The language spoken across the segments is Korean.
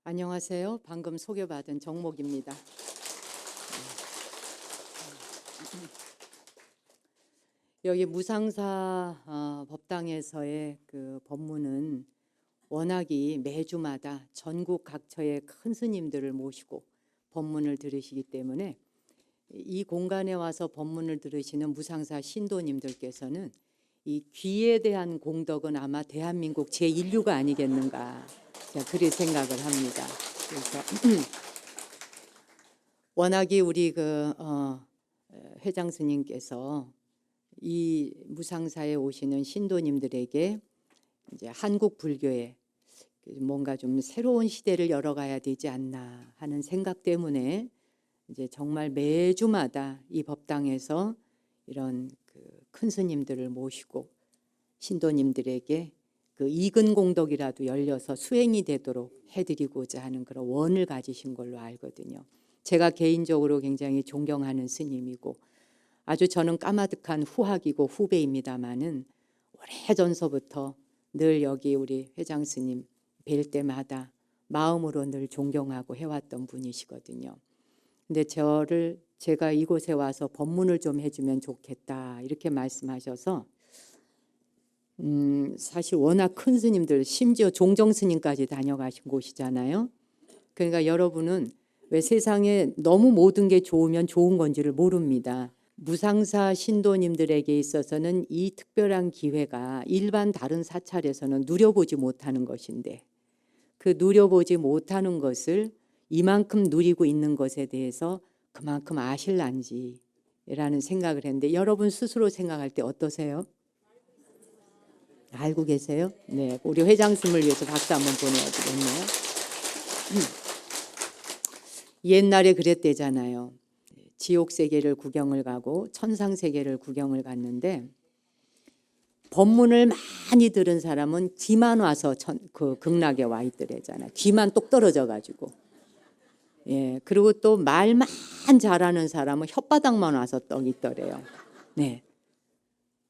안녕하세요. 방금 소개받은 정목입니다. 여기 무상사 법당에서의 그 법문은 워낙이 매주마다 전국 각처의 큰 스님들을 모시고 법문을 들으시기 때문에 이 공간에 와서 법문을 들으시는 무상사 신도님들께서는 이 귀에 대한 공덕은 아마 대한민국 제1류가 아니겠는가, 제가 그렇게 생각을 합니다. 그래서 워낙이 우리 회장 스님께서 이 무상사에 오시는 신도님들에게 이제 한국 불교에 뭔가 좀 새로운 시대를 열어가야 되지 않나 하는 생각 때문에 이제 정말 매주마다 이 법당에서 이런 큰 스님들을 모시고 신도님들에게 그 익은 공덕이라도 열려서 수행이 되도록 해드리고자 하는 그런 원을 가지신 걸로 알거든요. 제가 개인적으로 굉장히 존경하는 스님이고 아주 저는 까마득한 후학이고 후배입니다마는 오래전서부터 늘 여기 우리 회장 스님 뵐 때마다 마음으로 늘 존경하고 해왔던 분이시거든요. 근데 제가 이곳에 와서 법문을 좀 해주면 좋겠다 이렇게 말씀하셔서 사실 워낙 큰 스님들 심지어 종정 스님까지 다녀가신 곳이잖아요. 그러니까 여러분은 왜 세상에 너무 모든 게 좋으면 좋은 건지를 모릅니다. 무상사 신도님들에게 있어서는 이 특별한 기회가 일반 다른 사찰에서는 누려보지 못하는 것인데 그 누려보지 못하는 것을 이만큼 누리고 있는 것에 대해서 그만큼 아실란지라는 생각을 했는데 여러분 스스로 생각할 때 어떠세요? 알고 계세요? 네, 우리 회장 스님을 위해서 박수 한번 보내야 되겠네요. 옛날에 그랬대잖아요. 지옥 세계를 구경을 가고 천상 세계를 구경을 갔는데 법문을 많이 들은 사람은 귀만 와서 극락에 와 있더래잖아요. 귀만 똑 떨어져 가지고. 예, 그리고 또 말만 잘하는 사람은 혓바닥만 와서 떡 있더래요. 네.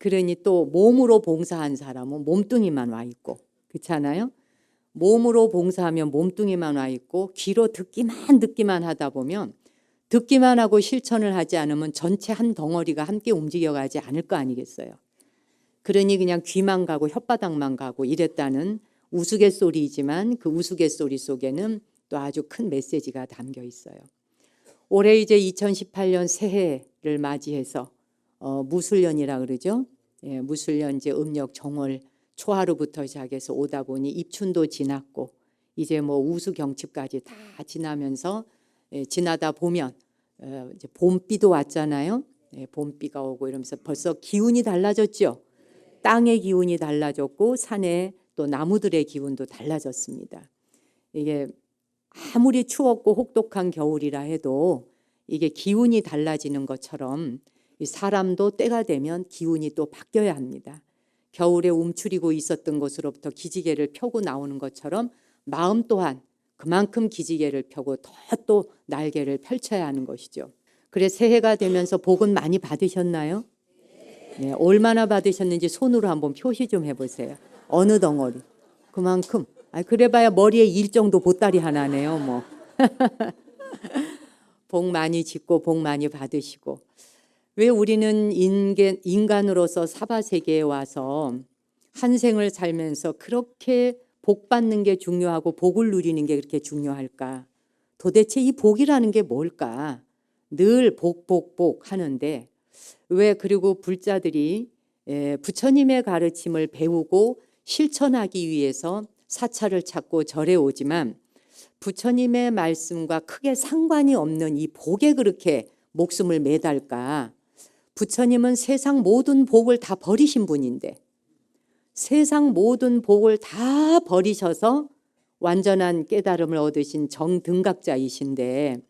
그러니 또 몸으로 봉사한 사람은 몸뚱이만 와 있고, 그렇잖아요? 몸으로 봉사하면 몸뚱이만 와 있고 귀로 듣기만 하다 보면 듣기만 하고 실천을 하지 않으면 전체 한 덩어리가 함께 움직여가지 않을 거 아니겠어요. 그러니 그냥 귀만 가고 혓바닥만 가고 이랬다는 우스갯소리이지만 그 우스갯소리 속에는 또 아주 큰 메시지가 담겨 있어요. 올해 이제 2018년 새해를 맞이해서 무술년이라 그러죠. 예, 무술년 이제 음력 정월 초하루부터 시작해서 오다 보니 입춘도 지났고 이제 뭐 우수경칩까지 다 지나면서 지나다 보면 이제 봄비도 왔잖아요. 봄비가 오고 이러면서 벌써 기운이 달라졌죠. 땅의 기운이 달라졌고 산에 또 나무들의 기운도 달라졌습니다. 이게 아무리 추웠고 혹독한 겨울이라 해도 이게 기운이 달라지는 것처럼 사람도 때가 되면 기운이 또 바뀌어야 합니다. 겨울에 움츠리고 있었던 곳으로부터 기지개를 펴고 나오는 것처럼 마음 또한 그만큼 기지개를 펴고 더 또 날개를 펼쳐야 하는 것이죠. 그래 새해가 되면서 복은 많이 받으셨나요? 네, 얼마나 받으셨는지 손으로 한번 표시 좀 해보세요. 어느 덩어리? 그만큼. 그래봐야 머리에 일 정도 보따리 하나네요. 뭐. 복 많이 짓고 복 많이 받으시고. 왜 우리는 인간으로서 사바세계에 와서 한 생을 살면서 그렇게 복 받는 게 중요하고 복을 누리는 게 그렇게 중요할까? 도대체 이 복이라는 게 뭘까? 늘 복 하는데 왜 그리고 불자들이 부처님의 가르침을 배우고 실천하기 위해서 사찰을 찾고 절에 오지만 부처님의 말씀과 크게 상관이 없는 이 복에 그렇게 목숨을 매달까? 부처님은 세상 모든 복을 다 버리신 분인데 세상 모든 복을 다 버리셔서 완전한 깨달음을 얻으신 정등각자이신데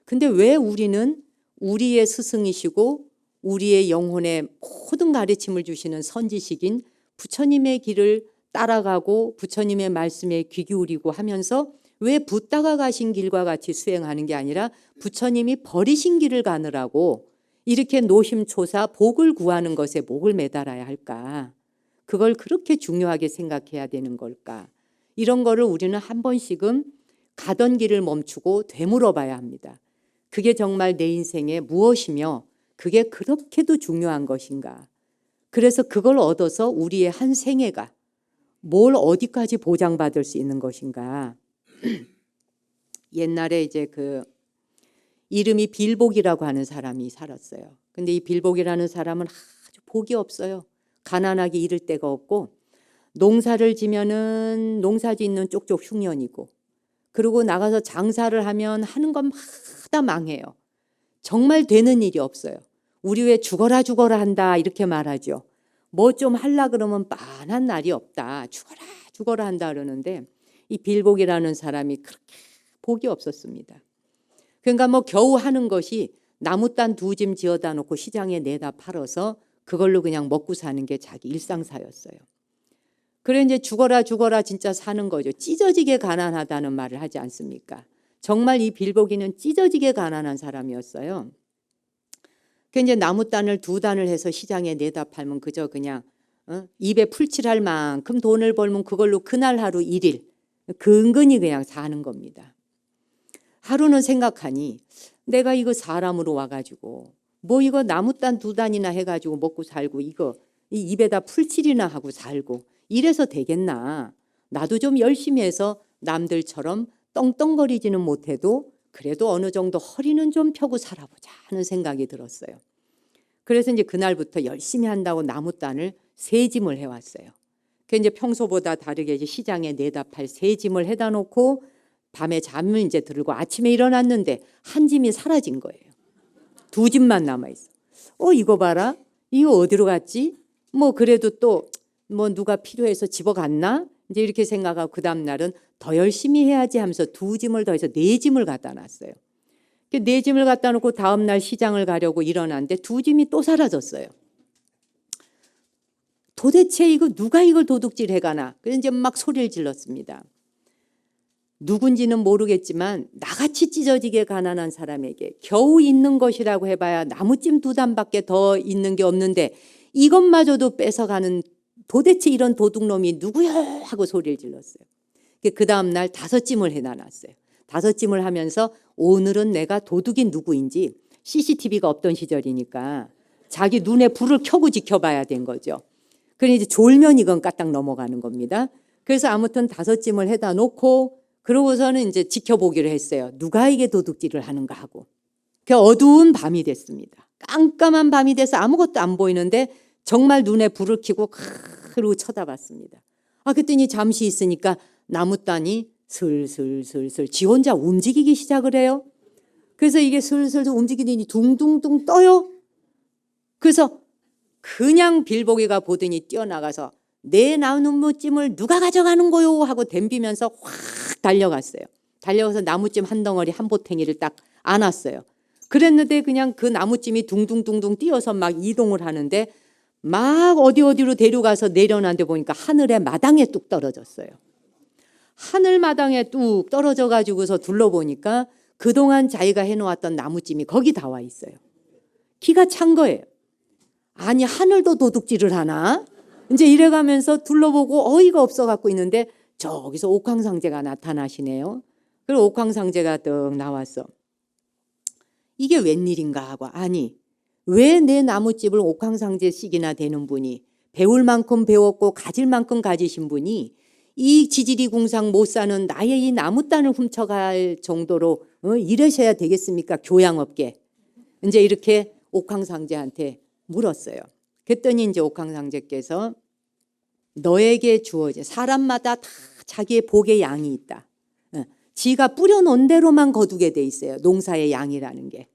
근데 왜 우리는 우리의 스승이시고 우리의 영혼의 모든 가르침을 주시는 선지식인 부처님의 길을 따라가고 부처님의 말씀에 귀 기울이고 하면서 왜 붓다가 가신 길과 같이 수행하는 게 아니라 부처님이 버리신 길을 가느라고 이렇게 노심초사 복을 구하는 것에 목을 매달아야 할까? 그걸 그렇게 중요하게 생각해야 되는 걸까? 이런 거를 우리는 한 번씩은 가던 길을 멈추고 되물어 봐야 합니다. 그게 정말 내 인생에 무엇이며 그게 그렇게도 중요한 것인가. 그래서 그걸 얻어서 우리의 한 생애가 뭘 어디까지 보장받을 수 있는 것인가. 옛날에 이제 그 이름이 빌복이라고 하는 사람이 살았어요. 근데 이 빌복이라는 사람은 아주 복이 없어요. 가난하게 이를 데가 없고 농사를 지면은 농사 짓는 쪽쪽 흉년이고 그리고 나가서 장사를 하면 하는 것마다 망해요. 정말 되는 일이 없어요. 우리 왜 죽어라 한다 이렇게 말하죠. 뭐 좀 하려 그러면 빤한 날이 없다. 죽어라 한다 그러는데 이 빌복이라는 사람이 그렇게 복이 없었습니다. 그러니까 뭐 겨우 하는 것이 나무단 2짐 지어다 놓고 시장에 내다 팔아서 그걸로 그냥 먹고 사는 게 자기 일상사였어요. 그래 이제 죽어라 진짜 사는 거죠. 찢어지게 가난하다는 말을 하지 않습니까? 정말 이 빌복이는 찢어지게 가난한 사람이었어요. 그 이제 나무단을 2단을 해서 시장에 내다 팔면 그저 그냥 입에 풀칠할 만큼 돈을 벌면 그걸로 그날 하루 1일 근근히 그냥 사는 겁니다. 하루는 생각하니 내가 이거 사람으로 와가지고 뭐 이거 나무단 2단이나 해가지고 먹고 살고 이거 이 입에다 풀칠이나 하고 살고 이래서 되겠나. 나도 좀 열심히 해서 남들처럼 떵떵거리지는 못해도 그래도 어느 정도 허리는 좀 펴고 살아보자 하는 생각이 들었어요. 그래서 이제 그날부터 열심히 한다고 나무단을 3짐을 해왔어요. 그 이제 평소보다 다르게 이제 시장에 내다 팔 3짐을 해다 놓고 밤에 잠을 이제 들고 아침에 일어났는데 한 짐이 사라진 거예요. 2짐만 남아있어. 이거 봐라. 이거 어디로 갔지? 뭐 그래도 또 뭐 누가 필요해서 집어갔나? 이제 이렇게 생각하고 그 다음 날은 더 열심히 해야지 하면서 2짐을 더해서 4짐을 갖다 놨어요. 4짐을 갖다 놓고 다음 날 시장을 가려고 일어났는데 2짐이 또 사라졌어요. 도대체 이거 누가 이걸 도둑질 해가나? 그래서 이제 막 소리를 질렀습니다. 누군지는 모르겠지만 나같이 찢어지게 가난한 사람에게 겨우 있는 것이라고 해봐야 나무찜 2단밖에 더 있는 게 없는데 이것마저도 뺏어가는 도대체 이런 도둑놈이 누구야 하고 소리를 질렀어요. 그 다음 날 5짐을 해놔놨어요. 5짐을 하면서 오늘은 내가 도둑이 누구인지 CCTV가 없던 시절이니까 자기 눈에 불을 켜고 지켜봐야 된 거죠. 그러니 이제 졸면 이건 까딱 넘어가는 겁니다. 그래서 아무튼 5짐을 해다 놓고 그러고서는 이제 지켜보기로 했어요. 누가 이게 도둑질을 하는가 하고. 그 어두운 밤이 됐습니다. 깜깜한 밤이 돼서 아무것도 안 보이는데 정말 눈에 불을 켜고 그러고 쳐다봤습니다. 그랬더니 잠시 있으니까 나무단이 슬슬 지 혼자 움직이기 시작을 해요. 그래서 이게 슬슬 움직이더니 둥둥둥 떠요. 그래서 그냥 빌보기가 보더니 뛰어나가서 내 나무찜을 누가 가져가는 거요 하고 덤비면서 확 달려갔어요. 달려가서 나무찜 한 덩어리 한 보탱이를 딱 안았어요. 그랬는데 그냥 그 나무찜이 둥둥둥둥 뛰어서 막 이동을 하는데 막 어디로 데려가서 내려놨는데 보니까 하늘의 마당에 뚝 떨어졌어요. 하늘 마당에 뚝 떨어져 가지고서 둘러보니까 그동안 자기가 해놓았던 나무찜이 거기 다 와 있어요. 기가 찬 거예요. 아니 하늘도 도둑질을 하나? 이제 이래가면서 둘러보고 어이가 없어 갖고 있는데 저기서 옥황상제가 나타나시네요. 그리고 옥황상제가 떡 나왔어. 이게 웬일인가 하고 아니 왜 내 나무집을 옥황상제씩이나 되는 분이 배울 만큼 배웠고 가질 만큼 가지신 분이 이 지지리 궁상 못 사는 나의 이 나무단을 훔쳐갈 정도로 이러셔야 되겠습니까? 교양업계. 이제 이렇게 옥황상제한테 물었어요. 그랬더니 이제 옥황상제께서 너에게 주어진 사람마다 다 자기의 복의 양이 있다. 지가 뿌려놓은 대로만 거두게 돼 있어요. 농사의 양이라는 게.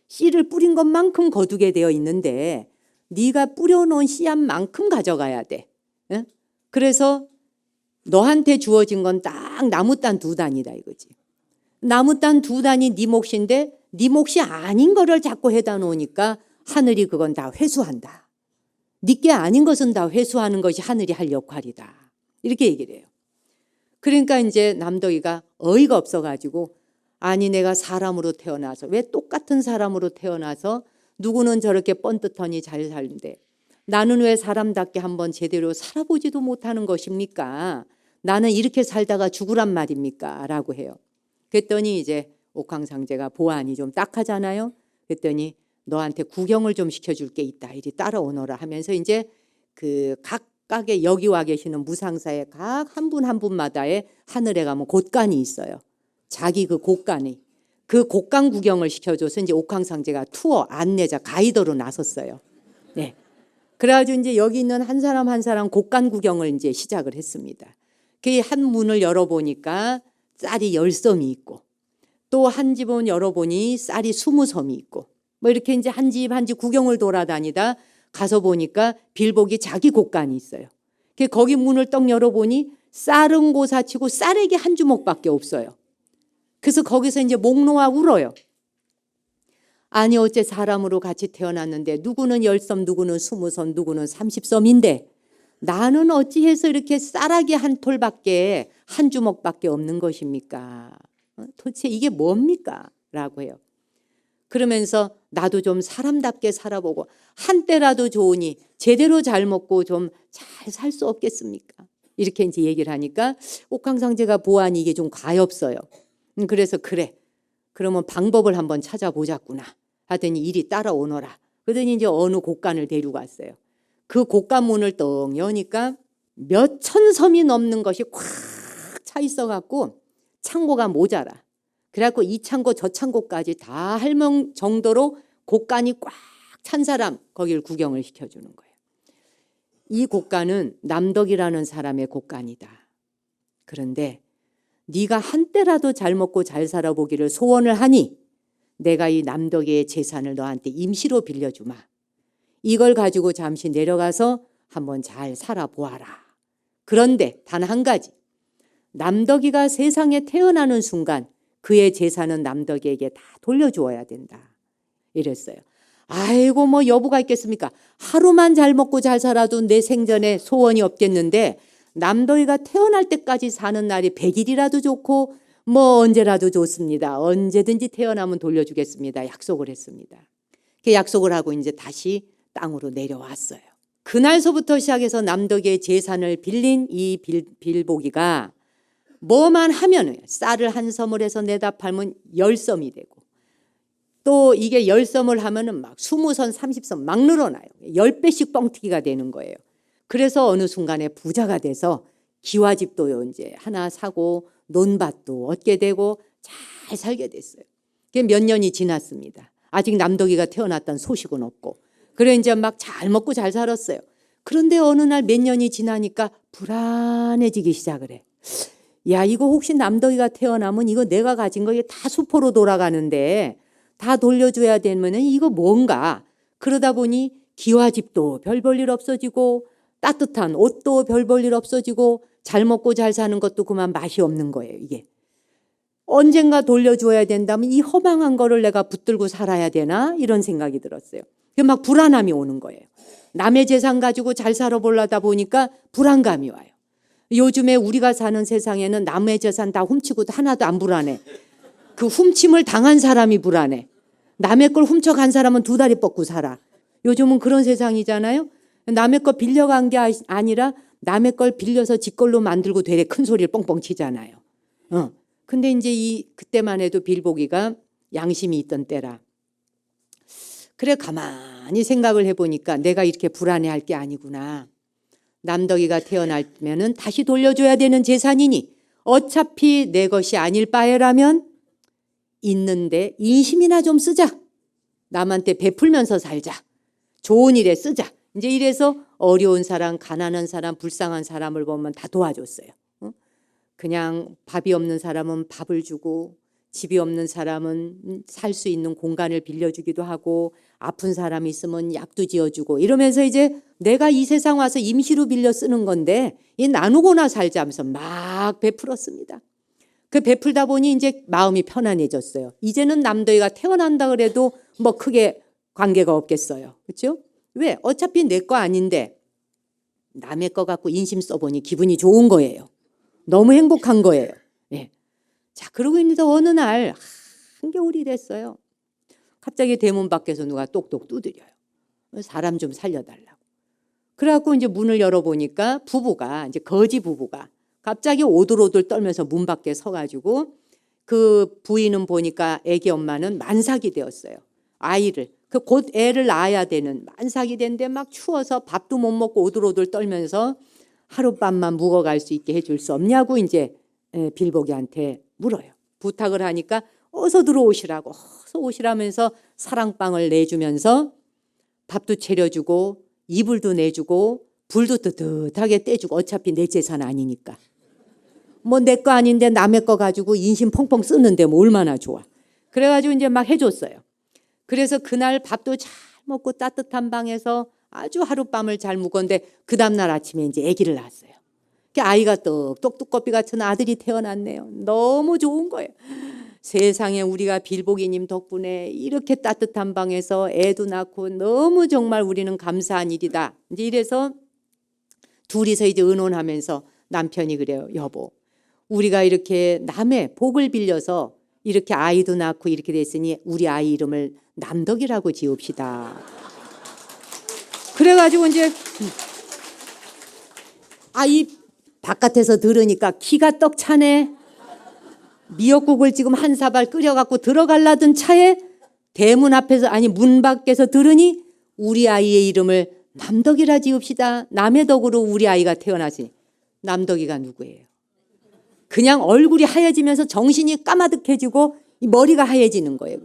씨를 뿌린 것만큼 거두게 되어 있는데 네가 뿌려놓은 씨앗만큼 가져가야 돼. 그래서 너한테 주어진 건 딱 나무단 2단이다 이거지. 나무단 2단이 네 몫인데 네 몫이 아닌 거를 자꾸 해다 놓으니까 하늘이 그건 다 회수한다. 네게 아닌 것은 다 회수하는 것이 하늘이 할 역할이다. 이렇게 얘기를 해요. 그러니까 이제 남덕이가 어이가 없어가지고 아니 내가 사람으로 태어나서 왜 똑같은 사람으로 태어나서 누구는 저렇게 뻔듯하니 잘 살는데 나는 왜 사람답게 한번 제대로 살아보지도 못하는 것입니까? 나는 이렇게 살다가 죽으란 말입니까? 라고 해요. 그랬더니 이제 옥황상제가 보안이 좀 딱하잖아요. 그랬더니 너한테 구경을 좀 시켜줄 게 있다. 이리 따라오너라 하면서 이제 그 각각의 여기 와 계시는 무상사의 각 한 분 한 분마다의 하늘에 가면 곳간이 있어요. 자기 그 곳간이. 그 곳간 구경을 시켜줘서 이제 옥황상제가 투어 안내자 가이더로 나섰어요. 네. 그래가지고 이제 여기 있는 한 사람 한 사람 곳간 구경을 이제 시작을 했습니다. 그 한 문을 열어보니까 쌀이 10섬이 있고 또 한 집은 열어보니 쌀이 20섬이 있고 뭐 이렇게 이제 한 집 한 집 구경을 돌아다니다 가서 보니까 빌복이 자기 곳간이 있어요. 거기 문을 떡 열어보니 쌀은 고사치고 쌀액이 한 주먹밖에 없어요. 그래서 거기서 이제 목 놓아 울어요. 아니 어째 사람으로 같이 태어났는데 누구는 10섬 누구는 20섬 누구는 30섬인데 나는 어찌해서 이렇게 쌀아기 한 톨밖에 한 주먹밖에 없는 것입니까? 도대체 이게 뭡니까? 라고 해요. 그러면서 나도 좀 사람답게 살아보고 한때라도 좋으니 제대로 잘 먹고 좀 잘 살 수 없겠습니까? 이렇게 이제 얘기를 하니까 옥황상제가 보아하니 이게 좀 가엾어요. 그래서 그래. 그러면 방법을 한번 찾아보자꾸나 하더니 이리 따라오너라. 그러더니 이제 어느 곳간을 데리고 갔어요. 그 곳간 문을 떡 여니까 몇 천 섬이 넘는 것이 꽉 차 있어갖고 창고가 모자라. 그래갖고 이 창고 저 창고까지 다 할 정도로 곳간이 꽉 찬 사람 거기를 구경을 시켜주는 거예요. 이 곳간은 남덕이라는 사람의 곳간이다. 그런데 네가 한때라도 잘 먹고 잘 살아보기를 소원을 하니 내가 이 남덕이의 재산을 너한테 임시로 빌려주마. 이걸 가지고 잠시 내려가서 한번 잘 살아보아라. 그런데 단 한 가지. 남덕이가 세상에 태어나는 순간 그의 재산은 남덕이에게 다 돌려주어야 된다. 이랬어요. 아이고 뭐 여부가 있겠습니까? 하루만 잘 먹고 잘 살아도 내 생전에 소원이 없겠는데 남덕이가 태어날 때까지 사는 날이 100일이라도 좋고 뭐 언제라도 좋습니다. 언제든지 태어나면 돌려주겠습니다. 약속을 했습니다. 그 약속을 하고 이제 다시 땅으로 내려왔어요. 그날서부터 시작해서 남덕이의 재산을 빌린 이 빌보기가 뭐만 하면 쌀을 한 섬을 해서 내다 팔면 10섬이 되고 또 이게 10섬을 하면은 막 20섬, 30섬 막 늘어나요. 10배씩 뻥튀기가 되는 거예요. 그래서 어느 순간에 부자가 돼서 기와집도 이제 하나 사고 논밭도 얻게 되고 잘 살게 됐어요. 그게 몇 년이 지났습니다. 아직 남덕이가 태어났다는 소식은 없고. 그래 이제 막 잘 먹고 잘 살았어요. 그런데 어느 날 몇 년이 지나니까 불안해지기 시작을 해. 야 이거 혹시 남덕이가 태어나면 이거 내가 가진 거 다 수포로 돌아가는데 다 돌려줘야 되면은 이거 뭔가. 그러다 보니 기와집도 별 볼 일 없어지고 따뜻한 옷도 별 볼 일 없어지고 잘 먹고 잘 사는 것도 그만 맛이 없는 거예요. 이게 언젠가 돌려줘야 된다면 이 허망한 거를 내가 붙들고 살아야 되나 이런 생각이 들었어요. 막 불안함이 오는 거예요. 남의 재산 가지고 잘 살아보려다 보니까 불안감이 와요. 요즘에 우리가 사는 세상에는 남의 재산 다 훔치고도 하나도 안 불안해. 그 훔침을 당한 사람이 불안해. 남의 걸 훔쳐간 사람은 두 다리 뻗고 살아. 요즘은 그런 세상이잖아요. 남의 거 빌려간 게 아니라 남의 걸 빌려서 지 걸로 만들고 되게 큰 소리를 뻥뻥 치잖아요. 근데 이제 그때만 해도 빌보기가 양심이 있던 때라. 그래 가만히 생각을 해보니까 내가 이렇게 불안해할 게 아니구나. 남덕이가 태어나면은 다시 돌려줘야 되는 재산이니 어차피 내 것이 아닐 바에라면 있는데 인심이나 좀 쓰자. 남한테 베풀면서 살자. 좋은 일에 쓰자. 이제 이래서 어려운 사람, 가난한 사람, 불쌍한 사람을 보면 다 도와줬어요. 그냥 밥이 없는 사람은 밥을 주고 집이 없는 사람은 살 수 있는 공간을 빌려주기도 하고 아픈 사람이 있으면 약도 지어주고 이러면서 이제 내가 이 세상 와서 임시로 빌려 쓰는 건데 이 나누고나 살자 하면서 막 베풀었습니다. 그 베풀다 보니 이제 마음이 편안해졌어요. 이제는 남덕이가 태어난다 그래도 뭐 크게 관계가 없겠어요. 그렇죠? 왜? 어차피 내 거 아닌데 남의 거 갖고 인심 써보니 기분이 좋은 거예요. 너무 행복한 거예요. 네. 자, 그러고 있는데 어느 날 한겨울이 됐어요. 갑자기 대문 밖에서 누가 똑똑 두드려요. 사람 좀 살려달라고. 그래갖고 이제 문을 열어보니까 부부가 이제 거지 부부가 갑자기 오들오들 떨면서 문 밖에 서가지고 그 부인은 보니까 애기 엄마는 만삭이 되었어요. 아이를. 곧 애를 낳아야 되는 만삭이 된데 막 추워서 밥도 못 먹고 오들오들 떨면서 하룻밤만 묵어갈 수 있게 해줄 수 없냐고 이제 빌보기한테 물어요. 부탁을 하니까 어서 들어오시라고, 어서 오시라면서 사랑방을 내주면서 밥도 차려주고 이불도 내주고 불도 뜨뜻하게 떼주고, 어차피 내 재산 아니니까. 뭐 내 거 아닌데 남의 거 가지고 인심 펑펑 쓰는데 뭐 얼마나 좋아. 그래가지고 이제 막 해줬어요. 그래서 그날 밥도 잘 먹고 따뜻한 방에서 아주 하룻밤을 잘 묵었는데 그 다음날 아침에 이제 아기를 낳았어요. 아이가 똑똑거피 같은 아들이 태어났네요. 너무 좋은 거예요. 세상에 우리가 빌보기님 덕분에 이렇게 따뜻한 방에서 애도 낳고 너무 정말 우리는 감사한 일이다. 이제 이래서 둘이서 이제 의논하면서 남편이 그래요. 여보, 우리가 이렇게 남의 복을 빌려서 이렇게 아이도 낳고 이렇게 됐으니 우리 아이 이름을 남덕이라고 지읍시다. 그래가지고 이제 아이 바깥에서 들으니까 기가 떡 차네. 미역국을 지금 한 사발 끓여갖고 들어가려던 차에 대문 앞에서, 아니 문 밖에서 들으니 우리 아이의 이름을 남덕이라 지읍시다. 남의 덕으로 우리 아이가 태어나지. 남덕이가 누구예요? 그냥 얼굴이 하얘지면서 정신이 까마득해지고 머리가 하얘지는 거예요.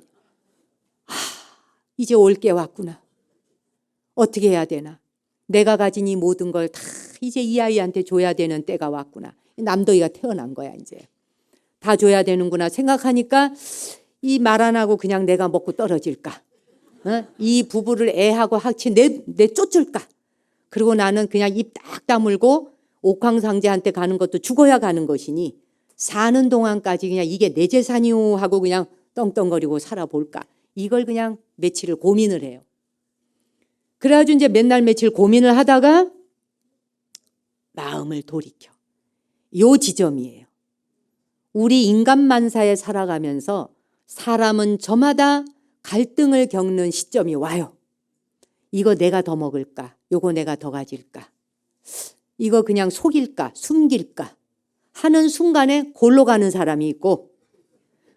이제 올 게 왔구나. 어떻게 해야 되나. 내가 가진 이 모든 걸 다 이제 이 아이한테 줘야 되는 때가 왔구나. 남덕이가 태어난 거야. 이제 다 줘야 되는구나 생각하니까 이 말 안 하고 그냥 내가 먹고 떨어질까. 이 부부를 애하고 같이 내쫓을까. 그리고 나는 그냥 입 딱 다물고 옥황상제한테 가는 것도 죽어야 가는 것이니 사는 동안까지 그냥 이게 내 재산이오 하고 그냥 떵떵거리고 살아볼까. 이걸 그냥 며칠을 고민을 해요. 그래가지고 이제 맨날 며칠 고민을 하다가 마음을 돌이켜. 요 지점이에요. 우리 인간만사에 살아가면서 사람은 저마다 갈등을 겪는 시점이 와요. 이거 내가 더 먹을까? 요거 내가 더 가질까? 이거 그냥 속일까? 숨길까? 하는 순간에 골로 가는 사람이 있고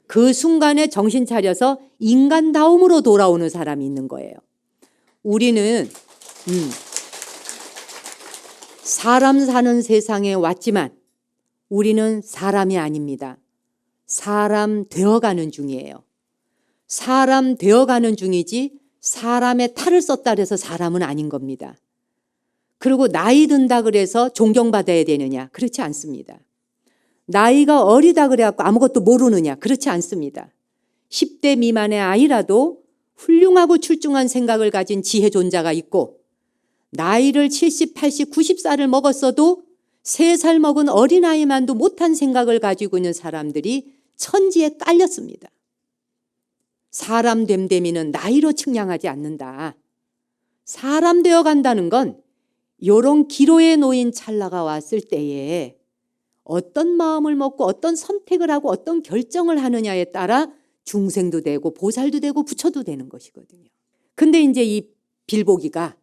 그 순간에 정신 차려서 인간다움으로 돌아오는 사람이 있는 거예요. 우리는 사람 사는 세상에 왔지만 우리는 사람이 아닙니다. 사람 되어가는 중이에요. 사람 되어가는 중이지 사람의 탈을 썼다 그래서 사람은 아닌 겁니다. 그리고 나이 든다 그래서 존경받아야 되느냐? 그렇지 않습니다. 나이가 어리다 그래갖고 아무것도 모르느냐? 그렇지 않습니다. 10대 미만의 아이라도 훌륭하고 출중한 생각을 가진 지혜존자가 있고 나이를 70, 80, 90살을 먹었어도 3살 먹은 어린아이만도 못한 생각을 가지고 있는 사람들이 천지에 깔렸습니다. 사람 됨됨이는 나이로 측량하지 않는다. 사람 되어 간다는 건 요런 기로에 놓인 찰나가 왔을 때에 어떤 마음을 먹고 어떤 선택을 하고 어떤 결정을 하느냐에 따라 중생도 되고 보살도 되고 부처도 되는 것이거든요. 근데 이제 이 빌보기가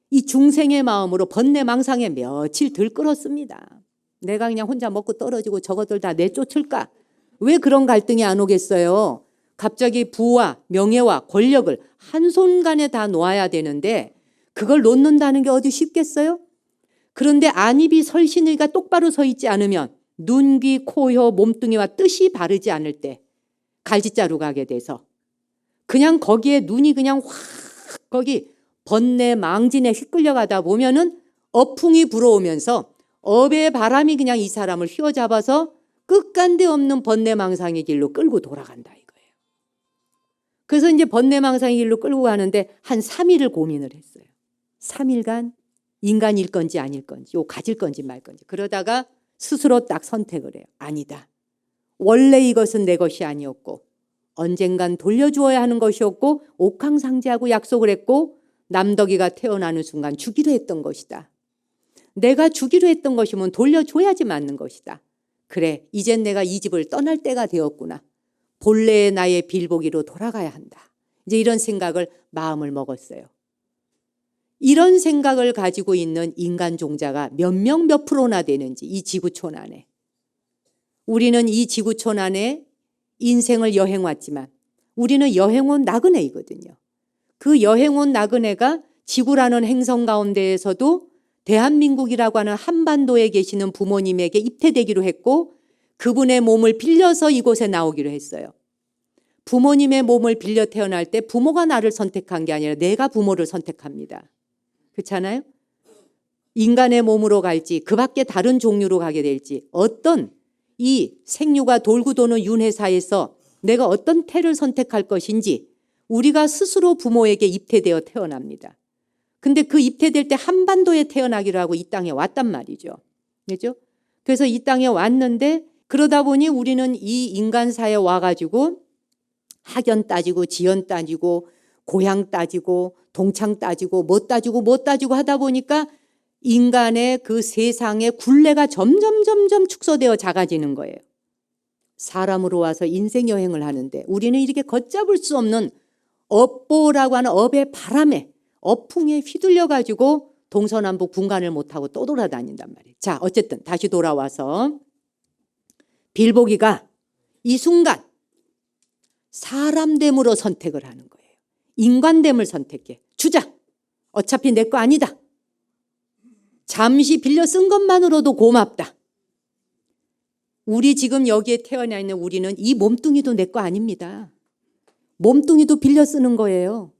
이 중생의 마음으로 번뇌망상에 며칠 들끓었습니다. 내가 그냥 혼자 먹고 떨어지고 저것들 다 내쫓을까? 왜 그런 갈등이 안 오겠어요? 갑자기 부와 명예와 권력을 한순간에 다 놓아야 되는데 그걸 놓는다는 게 어디 쉽겠어요? 그런데 안입이 설신의가 똑바로 서 있지 않으면 눈, 귀, 코, 혀, 몸뚱이와 뜻이 바르지 않을 때 갈짓자루 가게 돼서 그냥 거기에 눈이 그냥 확 거기 번뇌 망진에 휘끌려가다 보면은 어풍이 불어오면서 업의 바람이 그냥 이 사람을 휘어잡아서 끝간데 없는 번뇌망상의 길로 끌고 돌아간다 이거예요. 그래서 이제 번뇌망상의 길로 끌고 가는데 한 3일을 고민을 했어요. 3일간 인간일 건지 아닐 건지, 요 가질 건지 말 건지. 그러다가 스스로 딱 선택을 해요. 아니다. 원래 이것은 내 것이 아니었고 언젠간 돌려주어야 하는 것이었고 옥황상제하고 약속을 했고 남덕이가 태어나는 순간 주기로 했던 것이다. 내가 주기로 했던 것이면 돌려줘야지 맞는 것이다. 그래, 이젠 내가 이 집을 떠날 때가 되었구나. 본래의 나의 빌보기로 돌아가야 한다. 이제 이런 생각을 마음을 먹었어요. 이런 생각을 가지고 있는 인간 종자가 몇 명 몇 프로나 되는지 이 지구촌 안에. 우리는 이 지구촌 안에 인생을 여행 왔지만 우리는 여행 온 나그네이거든요. 그 여행 온 나그네가 지구라는 행성 가운데에서도 대한민국이라고 하는 한반도에 계시는 부모님에게 입퇴되기로 했고 그분의 몸을 빌려서 이곳에 나오기로 했어요. 부모님의 몸을 빌려 태어날 때 부모가 나를 선택한 게 아니라 내가 부모를 선택합니다. 그렇잖아요? 인간의 몸으로 갈지 그 밖에 다른 종류로 가게 될지 어떤 이 생류가 돌고 도는 윤회사에서 내가 어떤 태를 선택할 것인지 우리가 스스로 부모에게 입퇴되어 태어납니다. 근데 그 입퇴될 때 한반도에 태어나기로 하고 이 땅에 왔단 말이죠. 그렇죠? 그래서 이 땅에 왔는데 그러다 보니 우리는 이 인간사에 와가지고 학연 따지고 지연 따지고 고향 따지고 동창 따지고 뭐 따지고 하다 보니까 인간의 그 세상의 굴레가 점점 축소되어 작아지는 거예요. 사람으로 와서 인생 여행을 하는데 우리는 이렇게 걷잡을 수 없는 업보라고 하는 업의 바람에 어풍에 휘둘려 가지고 동서남북 분간을 못하고 또 돌아다닌단 말이에요. 자, 어쨌든 다시 돌아와서 빌보기가 이 순간 사람됨으로 선택을 하는 거예요. 인간됨을 선택해. 주자. 어차피 내 거 아니다. 잠시 빌려 쓴 것만으로도 고맙다. 우리 지금 여기에 태어나 있는 우리는 이 몸뚱이도 내 거 아닙니다. 몸뚱이도 빌려 쓰는 거예요.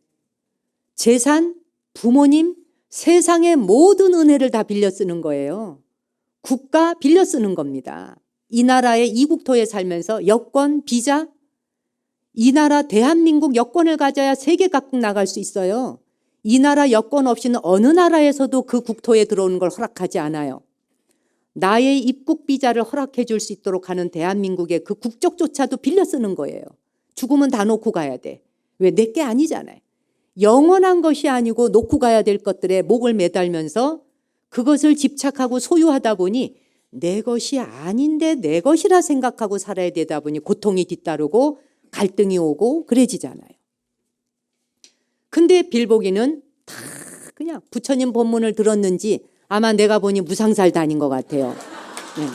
재산, 부모님, 세상의 모든 은혜를 다 빌려 쓰는 거예요. 국가 빌려 쓰는 겁니다. 이 나라의 이국토에 살면서 여권, 비자, 이 나라 대한민국 여권을 가져야 세계 각국 나갈 수 있어요. 이 나라 여권 없이는 어느 나라에서도 그 국토에 들어오는 걸 허락하지 않아요. 나의 입국 비자를 허락해 줄 수 있도록 하는 대한민국의 그 국적조차도 빌려 쓰는 거예요. 죽으면 다 놓고 가야 돼. 왜? 내 게 아니잖아요. 영원한 것이 아니고 놓고 가야 될 것들에 목을 매달면서 그것을 집착하고 소유하다 보니 내 것이 아닌데 내 것이라 생각하고 살아야 되다 보니 고통이 뒤따르고 갈등이 오고 그래지잖아요. 근데 빌보기는 다 그냥 부처님 법문을 들었는지 아마 내가 보니 무상살 다닌 것 같아요. 네.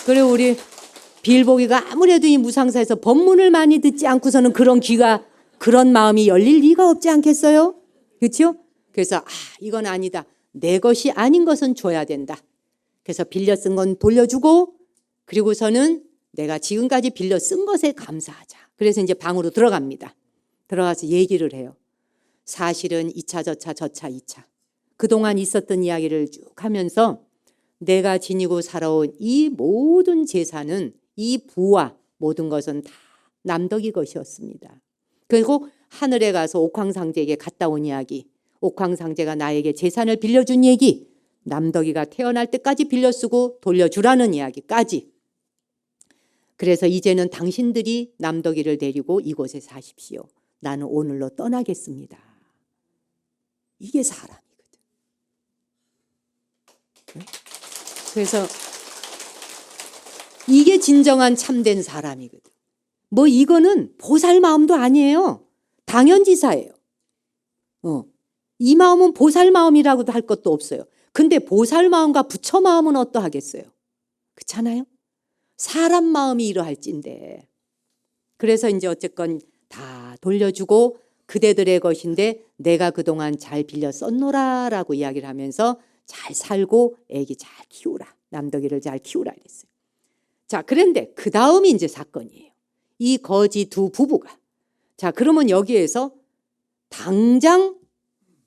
그리고 우리 빌보기가 아무래도 이 무상사에서 법문을 많이 듣지 않고서는 그런 귀가 그런 마음이 열릴 리가 없지 않겠어요? 그렇죠? 그래서 이건 아니다. 내 것이 아닌 것은 줘야 된다. 그래서 빌려 쓴 건 돌려주고 그리고서는 내가 지금까지 빌려 쓴 것에 감사하자. 그래서 이제 방으로 들어갑니다. 들어가서 얘기를 해요. 사실은 2차, 저차, 2차. 그동안 있었던 이야기를 쭉 하면서 내가 지니고 살아온 이 모든 재산은 이 부와 모든 것은 다 남덕이 것이었습니다. 그리고 하늘에 가서 옥황상제에게 갔다 온 이야기, 옥황상제가 나에게 재산을 빌려준 얘기, 남덕이가 태어날 때까지 빌려 쓰고 돌려주라는 이야기까지. 그래서 이제는 당신들이 남덕이를 데리고 이곳에 사십시오. 나는 오늘로 떠나겠습니다. 이게 사람이거든. 그래서 이게 진정한 참된 사람이거든. 뭐 이거는 보살 마음도 아니에요. 당연지사예요. 이 마음은 보살 마음이라고도 할 것도 없어요. 근데 보살 마음과 부처 마음은 어떠하겠어요? 그렇잖아요? 사람 마음이 이러할진데. 그래서 이제 어쨌건 다 돌려주고 그대들의 것인데 내가 그동안 잘 빌려 썼노라라고 이야기를 하면서 잘 살고 애기 잘 키우라. 남덕이를 잘 키우라 이랬어요. 자, 그런데 그 다음이 이제 사건이에요. 이 거지 두 부부가. 자, 그러면 여기에서 당장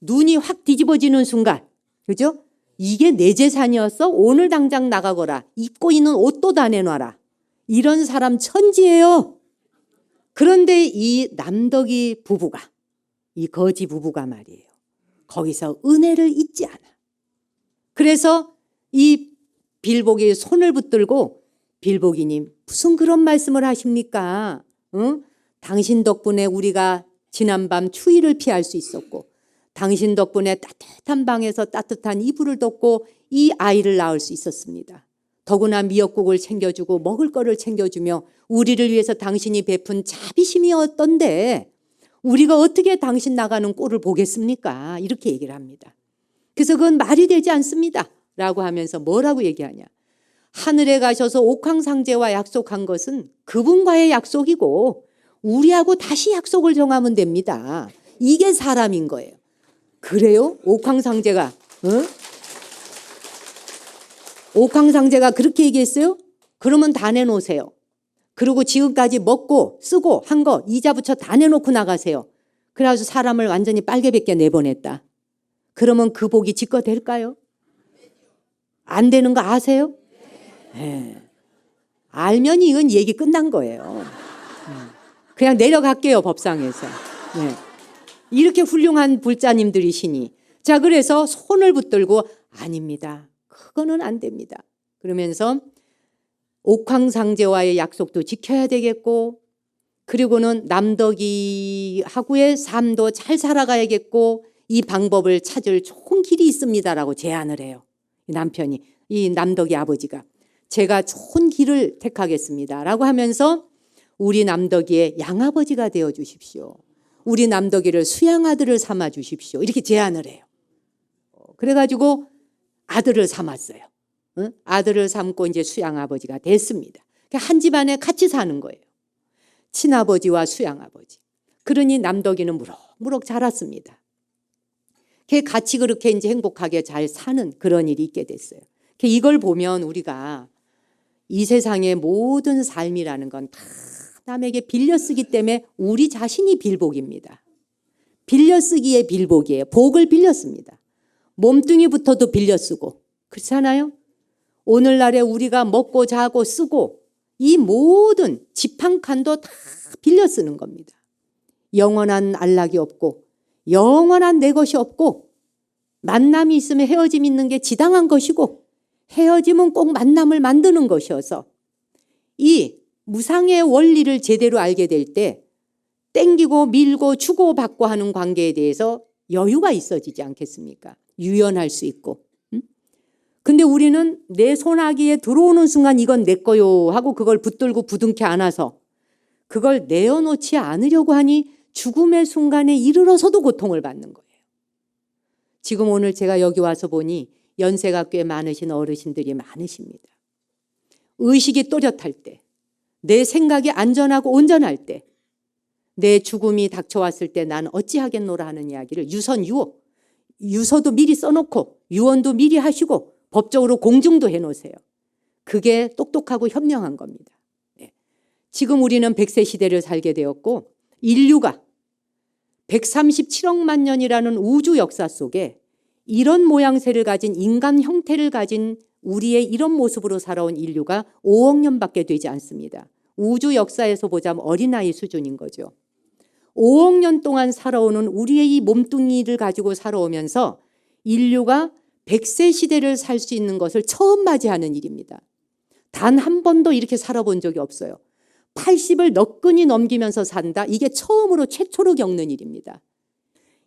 눈이 확 뒤집어지는 순간, 그죠? 이게 내 재산이었어? 오늘 당장 나가거라. 입고 있는 옷도 다 내놔라. 이런 사람 천지예요. 그런데 이 남덕이 부부가, 이 거지 부부가 말이에요. 거기서 은혜를 잊지 않아. 그래서 이 빌보기의 손을 붙들고 빌보기님 무슨 그런 말씀을 하십니까? 응? 당신 덕분에 우리가 지난밤 추위를 피할 수 있었고 당신 덕분에 따뜻한 방에서 따뜻한 이불을 덮고 이 아이를 낳을 수 있었습니다. 더구나 미역국을 챙겨주고 먹을 거를 챙겨주며 우리를 위해서 당신이 베푼 자비심이 어떤데 우리가 어떻게 당신 나가는 꼴을 보겠습니까? 이렇게 얘기를 합니다. 그래서 그건 말이 되지 않습니다. 라고 하면서 뭐라고 얘기하냐. 하늘에 가셔서 옥황상제와 약속한 것은 그분과의 약속이고 우리하고 다시 약속을 정하면 됩니다. 이게 사람인 거예요. 그래요? 옥황상제가 옥황상제가 그렇게 얘기했어요? 그러면 다 내놓으세요. 그리고 지금까지 먹고 쓰고 한 거 이자 부처 다 내놓고 나가세요. 그래가지고 사람을 완전히 빨개벗겨 내보냈다. 그러면 그 복이 직거될까요? 안 되는 거 아세요? 네. 알면 이건 얘기 끝난 거예요. 그냥 내려갈게요, 법상에서. 네. 이렇게 훌륭한 불자님들이시니. 자, 그래서 손을 붙들고 아닙니다. 그거는 안 됩니다. 그러면서 옥황상제와의 약속도 지켜야 되겠고, 그리고는 남덕이하고의 삶도 잘 살아가야겠고, 이 방법을 찾을 좋은 길이 있습니다라고 제안을 해요. 남편이, 이 남덕이 아버지가 제가 좋은 길을 택하겠습니다라고 하면서 우리 남덕이의 양아버지가 되어 주십시오. 우리 남덕이를 수양아들을 삼아 주십시오. 이렇게 제안을 해요. 그래가지고 아들을 삼았어요. 아들을 삼고 이제 수양아버지가 됐습니다. 한 집안에 같이 사는 거예요. 친아버지와 수양아버지. 그러니 남덕이는 무럭무럭 자랐습니다. 같이 그렇게 이제 행복하게 잘 사는 그런 일이 있게 됐어요. 이걸 보면 우리가 이 세상의 모든 삶이라는 건 다 남에게 빌려쓰기 때문에 우리 자신이 빌복입니다. 빌려쓰기의 빌복이에요. 복을 빌렸습니다. 몸뚱이부터도 빌려쓰고 그렇잖아요. 오늘날에 우리가 먹고 자고 쓰고 이 모든 집 한 칸도 다 빌려쓰는 겁니다. 영원한 안락이 없고 영원한 내 것이 없고 만남이 있으면 헤어짐이 있는 게 지당한 것이고 헤어짐은 꼭 만남을 만드는 것이어서 이 무상의 원리를 제대로 알게 될 때 땡기고 밀고 주고받고 하는 관계에 대해서 여유가 있어지지 않겠습니까? 유연할 수 있고. 근데 우리는 내 손아귀에 들어오는 순간 이건 내 거요 하고 그걸 붙들고 부둥켜 안아서 그걸 내어놓지 않으려고 하니 죽음의 순간에 이르러서도 고통을 받는 거예요. 지금 오늘 제가 여기 와서 보니 연세가 꽤 많으신 어르신들이 많으십니다. 의식이 또렷할 때, 내 생각이 안전하고 온전할 때, 내 죽음이 닥쳐왔을 때 난 어찌하겠노라 하는 이야기를 유서도 미리 써놓고 유언도 미리 하시고 법적으로 공증도 해놓으세요. 그게 똑똑하고 현명한 겁니다. 지금 우리는 100세 시대를 살게 되었고 인류가 137억만 년이라는 우주 역사 속에 이런 모양새를 가진 인간 형태를 가진 우리의 이런 모습으로 살아온 인류가 5억 년밖에 되지 않습니다. 우주 역사에서 보자면 어린아이 수준인 거죠. 5억 년 동안 살아오는 우리의 이 몸뚱이를 가지고 살아오면서 인류가 100세 시대를 살 수 있는 것을 처음 맞이하는 일입니다. 단 한 번도 이렇게 살아본 적이 없어요. 80을 너끈히 넘기면서 산다. 이게 처음으로 최초로 겪는 일입니다.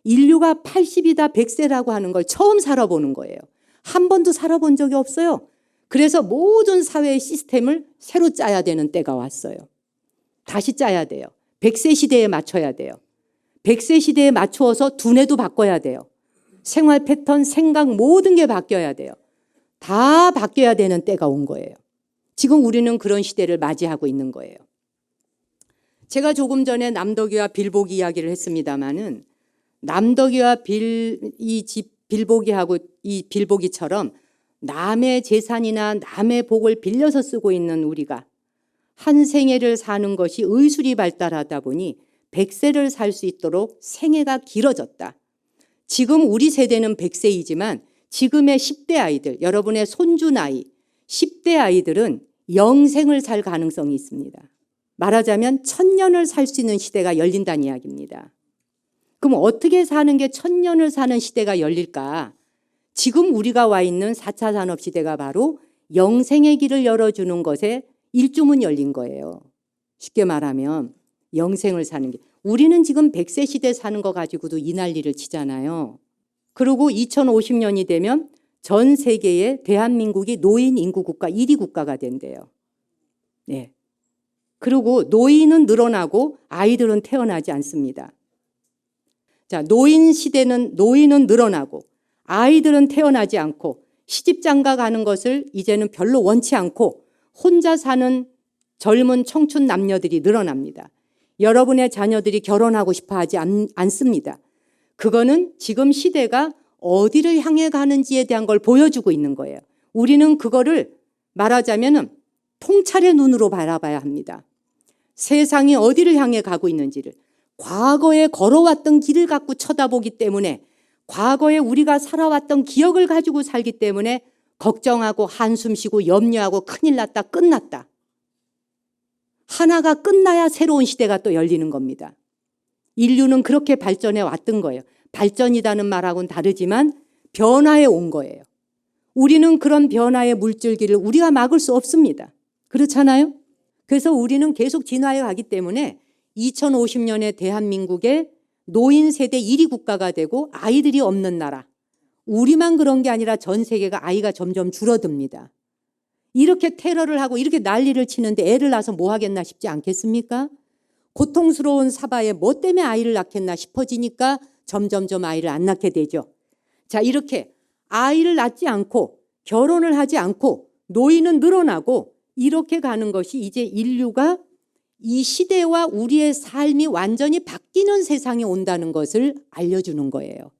인류가 80이다 100세라고 하는 걸 처음 살아보는 거예요. 한 번도 살아본 적이 없어요. 그래서 모든 사회의 시스템을 새로 짜야 되는 때가 왔어요. 다시 짜야 돼요. 100세 시대에 맞춰야 돼요. 100세 시대에 맞추어서 두뇌도 바꿔야 돼요. 생활 패턴, 생각 모든 게 바뀌어야 돼요. 다 바뀌어야 되는 때가 온 거예요. 지금 우리는 그런 시대를 맞이하고 있는 거예요. 제가 조금 전에 남덕이와 빌보기 이야기를 했습니다마는 남덕이와 빌보기하고 이 빌보기처럼 남의 재산이나 남의 복을 빌려서 쓰고 있는 우리가 한 생애를 사는 것이 의술이 발달하다 보니 100세를 살 수 있도록 생애가 길어졌다. 지금 우리 세대는 100세이지만 지금의 10대 아이들, 여러분의 손주 나이 10대 아이들은 영생을 살 가능성이 있습니다. 말하자면 1000년을 살 수 있는 시대가 열린다는 이야기입니다. 그럼 어떻게 사는 게 1000년을 사는 시대가 열릴까? 지금 우리가 와 있는 4차 산업시대가 바로 영생의 길을 열어주는 것에 일주문 열린 거예요. 쉽게 말하면 영생을 사는 게. 우리는 지금 100세 시대 사는 거 가지고도 이 난리를 치잖아요. 그리고 2050년이 되면 전 세계에 대한민국이 노인 인구 국가 1위 국가가 된대요. 네. 그리고 노인은 늘어나고 아이들은 태어나지 않습니다. 자, 노인은 늘어나고 아이들은 태어나지 않고 시집장가 가는 것을 이제는 별로 원치 않고 혼자 사는 젊은 청춘 남녀들이 늘어납니다. 여러분의 자녀들이 결혼하고 싶어 하지 않습니다. 그거는 지금 시대가 어디를 향해 가는지에 대한 걸 보여주고 있는 거예요. 우리는 그거를 말하자면 통찰의 눈으로 바라봐야 합니다. 세상이 어디를 향해 가고 있는지를, 과거에 걸어왔던 길을 갖고 쳐다보기 때문에, 과거에 우리가 살아왔던 기억을 가지고 살기 때문에 걱정하고 한숨 쉬고 염려하고 큰일 났다, 끝났다. 하나가 끝나야 새로운 시대가 또 열리는 겁니다. 인류는 그렇게 발전해 왔던 거예요. 발전이라는 말하고는 다르지만 변화해 온 거예요. 우리는 그런 변화의 물줄기를 우리가 막을 수 없습니다. 그렇잖아요? 그래서 우리는 계속 진화해 가기 때문에 2050년에 대한민국의 노인 세대 1위 국가가 되고 아이들이 없는 나라. 우리만 그런 게 아니라 전 세계가 아이가 점점 줄어듭니다. 이렇게 테러를 하고 이렇게 난리를 치는데 애를 낳아서 뭐 하겠나 싶지 않겠습니까? 고통스러운 사바에 뭐 때문에 아이를 낳겠나 싶어지니까 점점점 아이를 안 낳게 되죠. 자, 이렇게 아이를 낳지 않고 결혼을 하지 않고 노인은 늘어나고 이렇게 가는 것이 이제 인류가 이 시대와 우리의 삶이 완전히 바뀌는 세상에 온다는 것을 알려주는 거예요.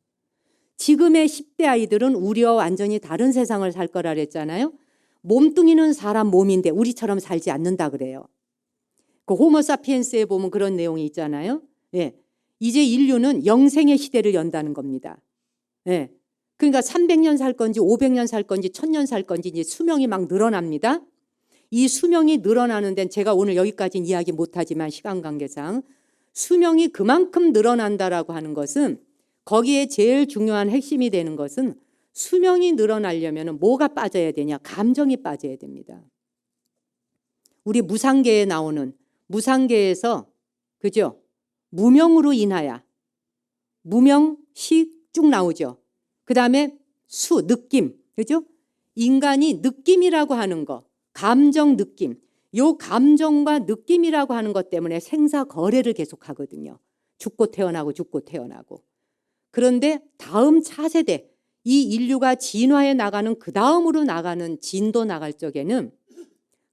지금의 10대 아이들은 우리와 완전히 다른 세상을 살 거라 그랬잖아요. 몸뚱이는 사람 몸인데 우리처럼 살지 않는다 그래요. 그 호모사피엔스에 보면 그런 내용이 있잖아요. 예. 이제 인류는 영생의 시대를 연다는 겁니다. 예. 그러니까 300년 살 건지 500년 살 건지 1000년 살 건지 이제 수명이 막 늘어납니다. 이 수명이 늘어나는 데는 제가 오늘 여기까지는 이야기 못하지만 시간 관계상 수명이 그만큼 늘어난다라고 하는 것은 거기에 제일 중요한 핵심이 되는 것은 수명이 늘어나려면 뭐가 빠져야 되냐? 감정이 빠져야 됩니다. 우리 무상계에 나오는 무상계에서 그죠? 무명으로 인하여 무명식 쭉 나오죠. 그 다음에 수, 느낌, 그죠? 인간이 느낌이라고 하는 거, 감정, 느낌, 요 감정과 느낌이라고 하는 것 때문에 생사 거래를 계속하거든요. 죽고 태어나고 죽고 태어나고. 그런데 다음 차세대, 이 인류가 진화해 나가는 그 다음으로 나가는 진도 나갈 적에는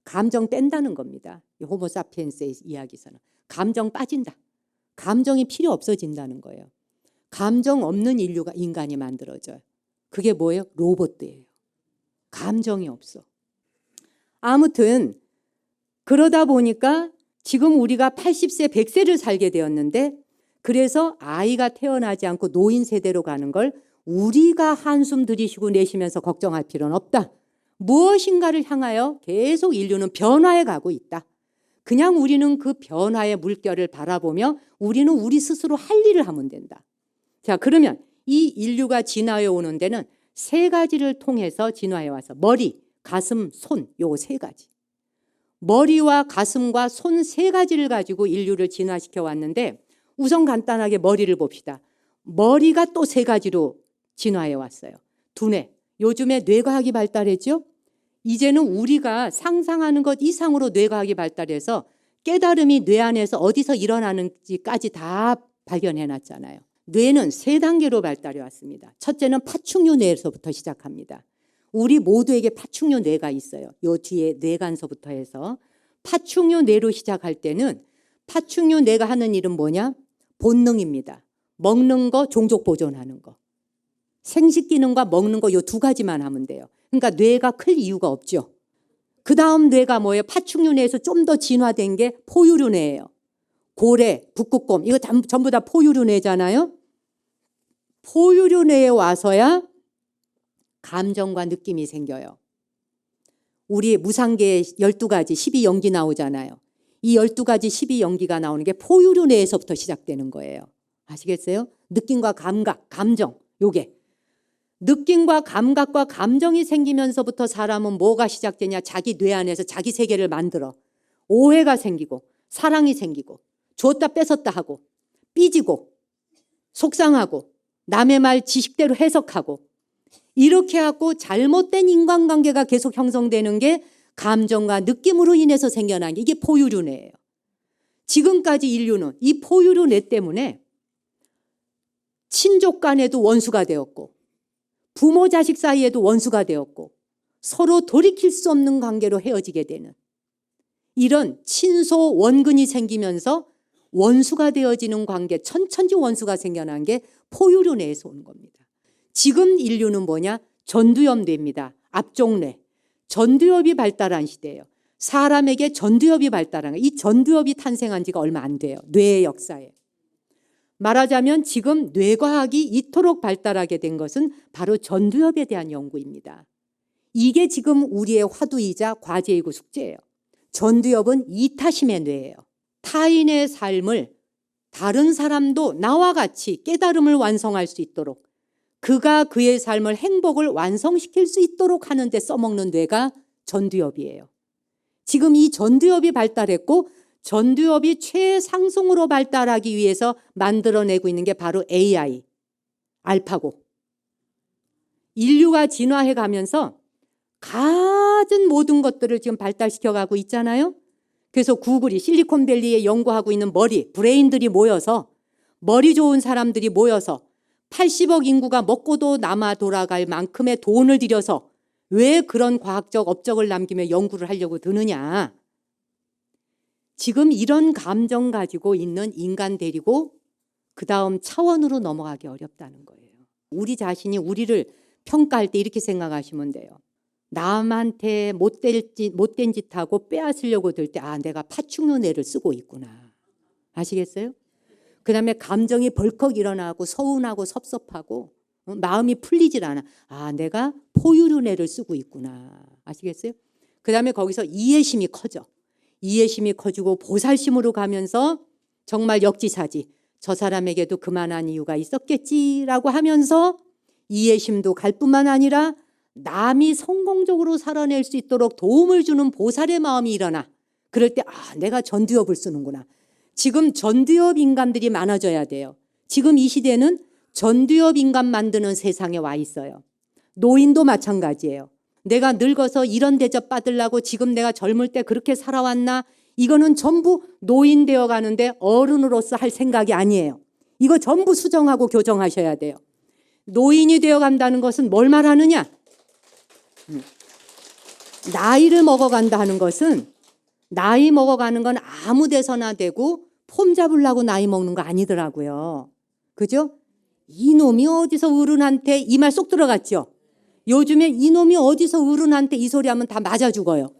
감정 뗀다는 겁니다. 이 호모사피엔스의 이야기에서는. 감정 빠진다. 감정이 필요 없어진다는 거예요. 감정 없는 인간이 만들어져요. 그게 뭐예요? 로봇이에요. 감정이 없어. 아무튼 그러다 보니까 지금 우리가 80세, 100세를 살게 되었는데 그래서 아이가 태어나지 않고 노인 세대로 가는 걸 우리가 한숨 들이쉬고 내쉬면서 걱정할 필요는 없다. 무엇인가를 향하여 계속 인류는 변화해 가고 있다. 그냥 우리는 그 변화의 물결을 바라보며 우리는 우리 스스로 할 일을 하면 된다. 자, 그러면 이 인류가 진화해 오는 데는 세 가지를 통해서 진화해 와서 머리, 가슴, 손, 요 세 가지. 머리와 가슴과 손 세 가지를 가지고 인류를 진화시켜 왔는데 우선 간단하게 머리를 봅시다. 머리가 또 세 가지로 진화해 왔어요. 두뇌. 요즘에 뇌과학이 발달했죠. 이제는 우리가 상상하는 것 이상으로 뇌과학이 발달해서 깨달음이 뇌 안에서 어디서 일어나는지까지 다 발견해 놨잖아요. 뇌는 세 단계로 발달해 왔습니다. 첫째는 파충류 뇌에서부터 시작합니다. 우리 모두에게 파충류 뇌가 있어요. 요 뒤에 뇌간서부터 해서 파충류 뇌로 시작할 때는 파충류 뇌가 하는 일은 뭐냐? 본능입니다. 먹는 거, 종족 보존하는 거. 생식 기능과 먹는 거 요 두 가지만 하면 돼요. 그러니까 뇌가 클 이유가 없죠. 그 다음 뇌가 뭐예요? 파충류 뇌에서 좀 더 진화된 게 포유류 뇌예요. 고래, 북극곰 이거 전부 다 포유류 뇌잖아요. 포유류 뇌에 와서야 감정과 느낌이 생겨요. 우리 무상계에 12가지 12연기 나오잖아요. 이 12가지 12연기가 나오는 게 포유류 뇌에서부터 시작되는 거예요. 아시겠어요? 느낌과 감각, 감정 요게. 느낌과 감각과 감정이 생기면서부터 사람은 뭐가 시작되냐? 자기 뇌 안에서 자기 세계를 만들어. 오해가 생기고 사랑이 생기고 줬다 뺏었다 하고 삐지고 속상하고 남의 말 지식대로 해석하고 이렇게 하고 잘못된 인간관계가 계속 형성되는 게 감정과 느낌으로 인해서 생겨난 게 이게 포유류 뇌예요. 지금까지 인류는 이 포유류 뇌 때문에 친족 간에도 원수가 되었고 부모 자식 사이에도 원수가 되었고 서로 돌이킬 수 없는 관계로 헤어지게 되는 이런 친소 원근이 생기면서 원수가 되어지는 관계, 천천지 원수가 생겨난 게 포유류 뇌에서 오는 겁니다. 지금 인류는 뭐냐? 전두엽뇌입니다. 앞쪽뇌. 전두엽이 발달한 시대예요. 사람에게 전두엽이 발달한 이 전두엽이 탄생한 지가 얼마 안 돼요. 뇌의 역사에. 말하자면 지금 뇌과학이 이토록 발달하게 된 것은 바로 전두엽에 대한 연구입니다. 이게 지금 우리의 화두이자 과제이고 숙제예요. 전두엽은 이타심의 뇌예요. 타인의 삶을 다른 사람도 나와 같이 깨달음을 완성할 수 있도록 그가 그의 삶을 행복을 완성시킬 수 있도록 하는 데 써먹는 뇌가 전두엽이에요. 지금 이 전두엽이 발달했고 전두엽이 최상승으로 발달하기 위해서 만들어내고 있는 게 바로 AI, 알파고. 인류가 진화해 가면서 갖은 모든 것들을 지금 발달시켜가고 있잖아요. 그래서 구글이 실리콘밸리에 연구하고 있는 브레인들이 모여서 머리 좋은 사람들이 모여서 80억 인구가 먹고도 남아 돌아갈 만큼의 돈을 들여서 왜 그런 과학적 업적을 남기며 연구를 하려고 드느냐. 지금 이런 감정 가지고 있는 인간 데리고 그 다음 차원으로 넘어가기 어렵다는 거예요. 우리 자신이 우리를 평가할 때 이렇게 생각하시면 돼요. 남한테 못된 짓 하고 빼앗으려고 들 때 내가 파충류뇌를 쓰고 있구나. 아시겠어요? 그 다음에 감정이 벌컥 일어나고 서운하고 섭섭하고 마음이 풀리질 않아. 내가 포유류뇌를 쓰고 있구나. 아시겠어요? 그 다음에 거기서 이해심이 커져. 이해심이 커지고 보살심으로 가면서 정말 역지사지. 저 사람에게도 그만한 이유가 있었겠지라고 하면서 이해심도 갈 뿐만 아니라 남이 성공적으로 살아낼 수 있도록 도움을 주는 보살의 마음이 일어나. 그럴 때 내가 전두엽을 쓰는구나. 지금 전두엽 인간들이 많아져야 돼요. 지금 이 시대는 전두엽 인간 만드는 세상에 와 있어요. 노인도 마찬가지예요. 내가 늙어서 이런 대접 받으려고 지금 내가 젊을 때 그렇게 살아왔나? 이거는 전부 노인 되어 가는데 어른으로서 할 생각이 아니에요. 이거 전부 수정하고 교정하셔야 돼요. 노인이 되어 간다는 것은 뭘 말하느냐? 나이를 먹어간다 하는 것은 나이 먹어가는 건 아무 데서나 되고 폼 잡으려고 나이 먹는 거 아니더라고요. 그죠? 이놈이 어디서 어른한테 이 말 쏙 들어갔죠? 요즘에 이놈이 어디서 어른한테 이 소리 하면 다 맞아 죽어요.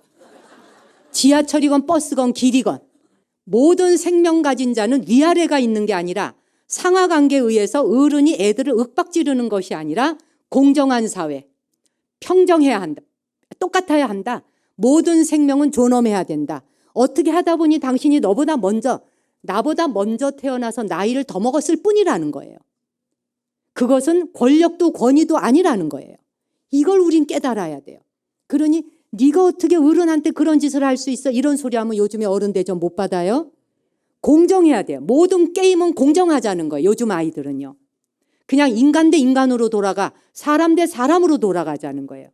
지하철이건 버스건 길이건. 모든 생명 가진 자는 위아래가 있는 게 아니라 상하관계에 의해서 어른이 애들을 윽박지르는 것이 아니라 공정한 사회, 평정해야 한다. 똑같아야 한다. 모든 생명은 존엄해야 된다. 어떻게 하다 보니 당신이 나보다 먼저 태어나서 나이를 더 먹었을 뿐이라는 거예요. 그것은 권력도 권위도 아니라는 거예요. 이걸 우린 깨달아야 돼요. 그러니 네가 어떻게 어른한테 그런 짓을 할 수 있어? 이런 소리 하면 요즘에 어른 대접 못 받아요. 공정해야 돼요. 모든 게임은 공정하자는 거예요. 요즘 아이들은요. 그냥 인간 대 인간으로 돌아가 사람 대 사람으로 돌아가자는 거예요.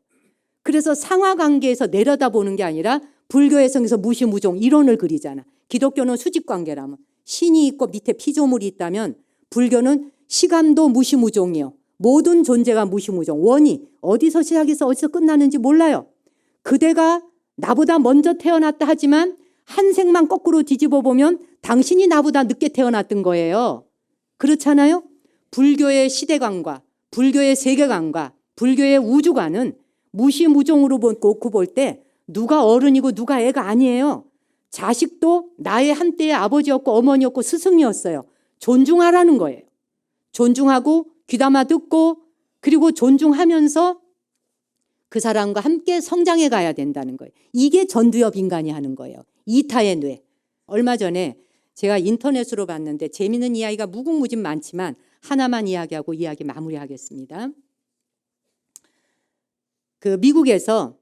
그래서 상하관계에서 내려다보는 게 아니라 불교에서 무시무종 이론을 그리잖아. 기독교는 수직관계라면 신이 있고 밑에 피조물이 있다면 불교는 시간도 무시무종이요. 모든 존재가 무시무종. 원이 어디서 시작해서 어디서 끝나는지 몰라요. 그대가 나보다 먼저 태어났다 하지만 한 생만 거꾸로 뒤집어 보면 당신이 나보다 늦게 태어났던 거예요. 그렇잖아요? 불교의 시대관과 불교의 세계관과 불교의 우주관은 무시무종으로 놓고 볼 때 누가 어른이고 누가 애가 아니에요. 자식도 나의 한때의 아버지였고 어머니였고 스승이었어요. 존중하라는 거예요. 존중하고 귀담아 듣고 그리고 존중하면서 그 사람과 함께 성장해 가야 된다는 거예요. 이게 전두엽 인간이 하는 거예요. 이타의 뇌. 얼마 전에 제가 인터넷으로 봤는데 재미있는 이야기가 무궁무진 많지만 하나만 이야기하고 이야기 마무리하겠습니다. 그 미국에서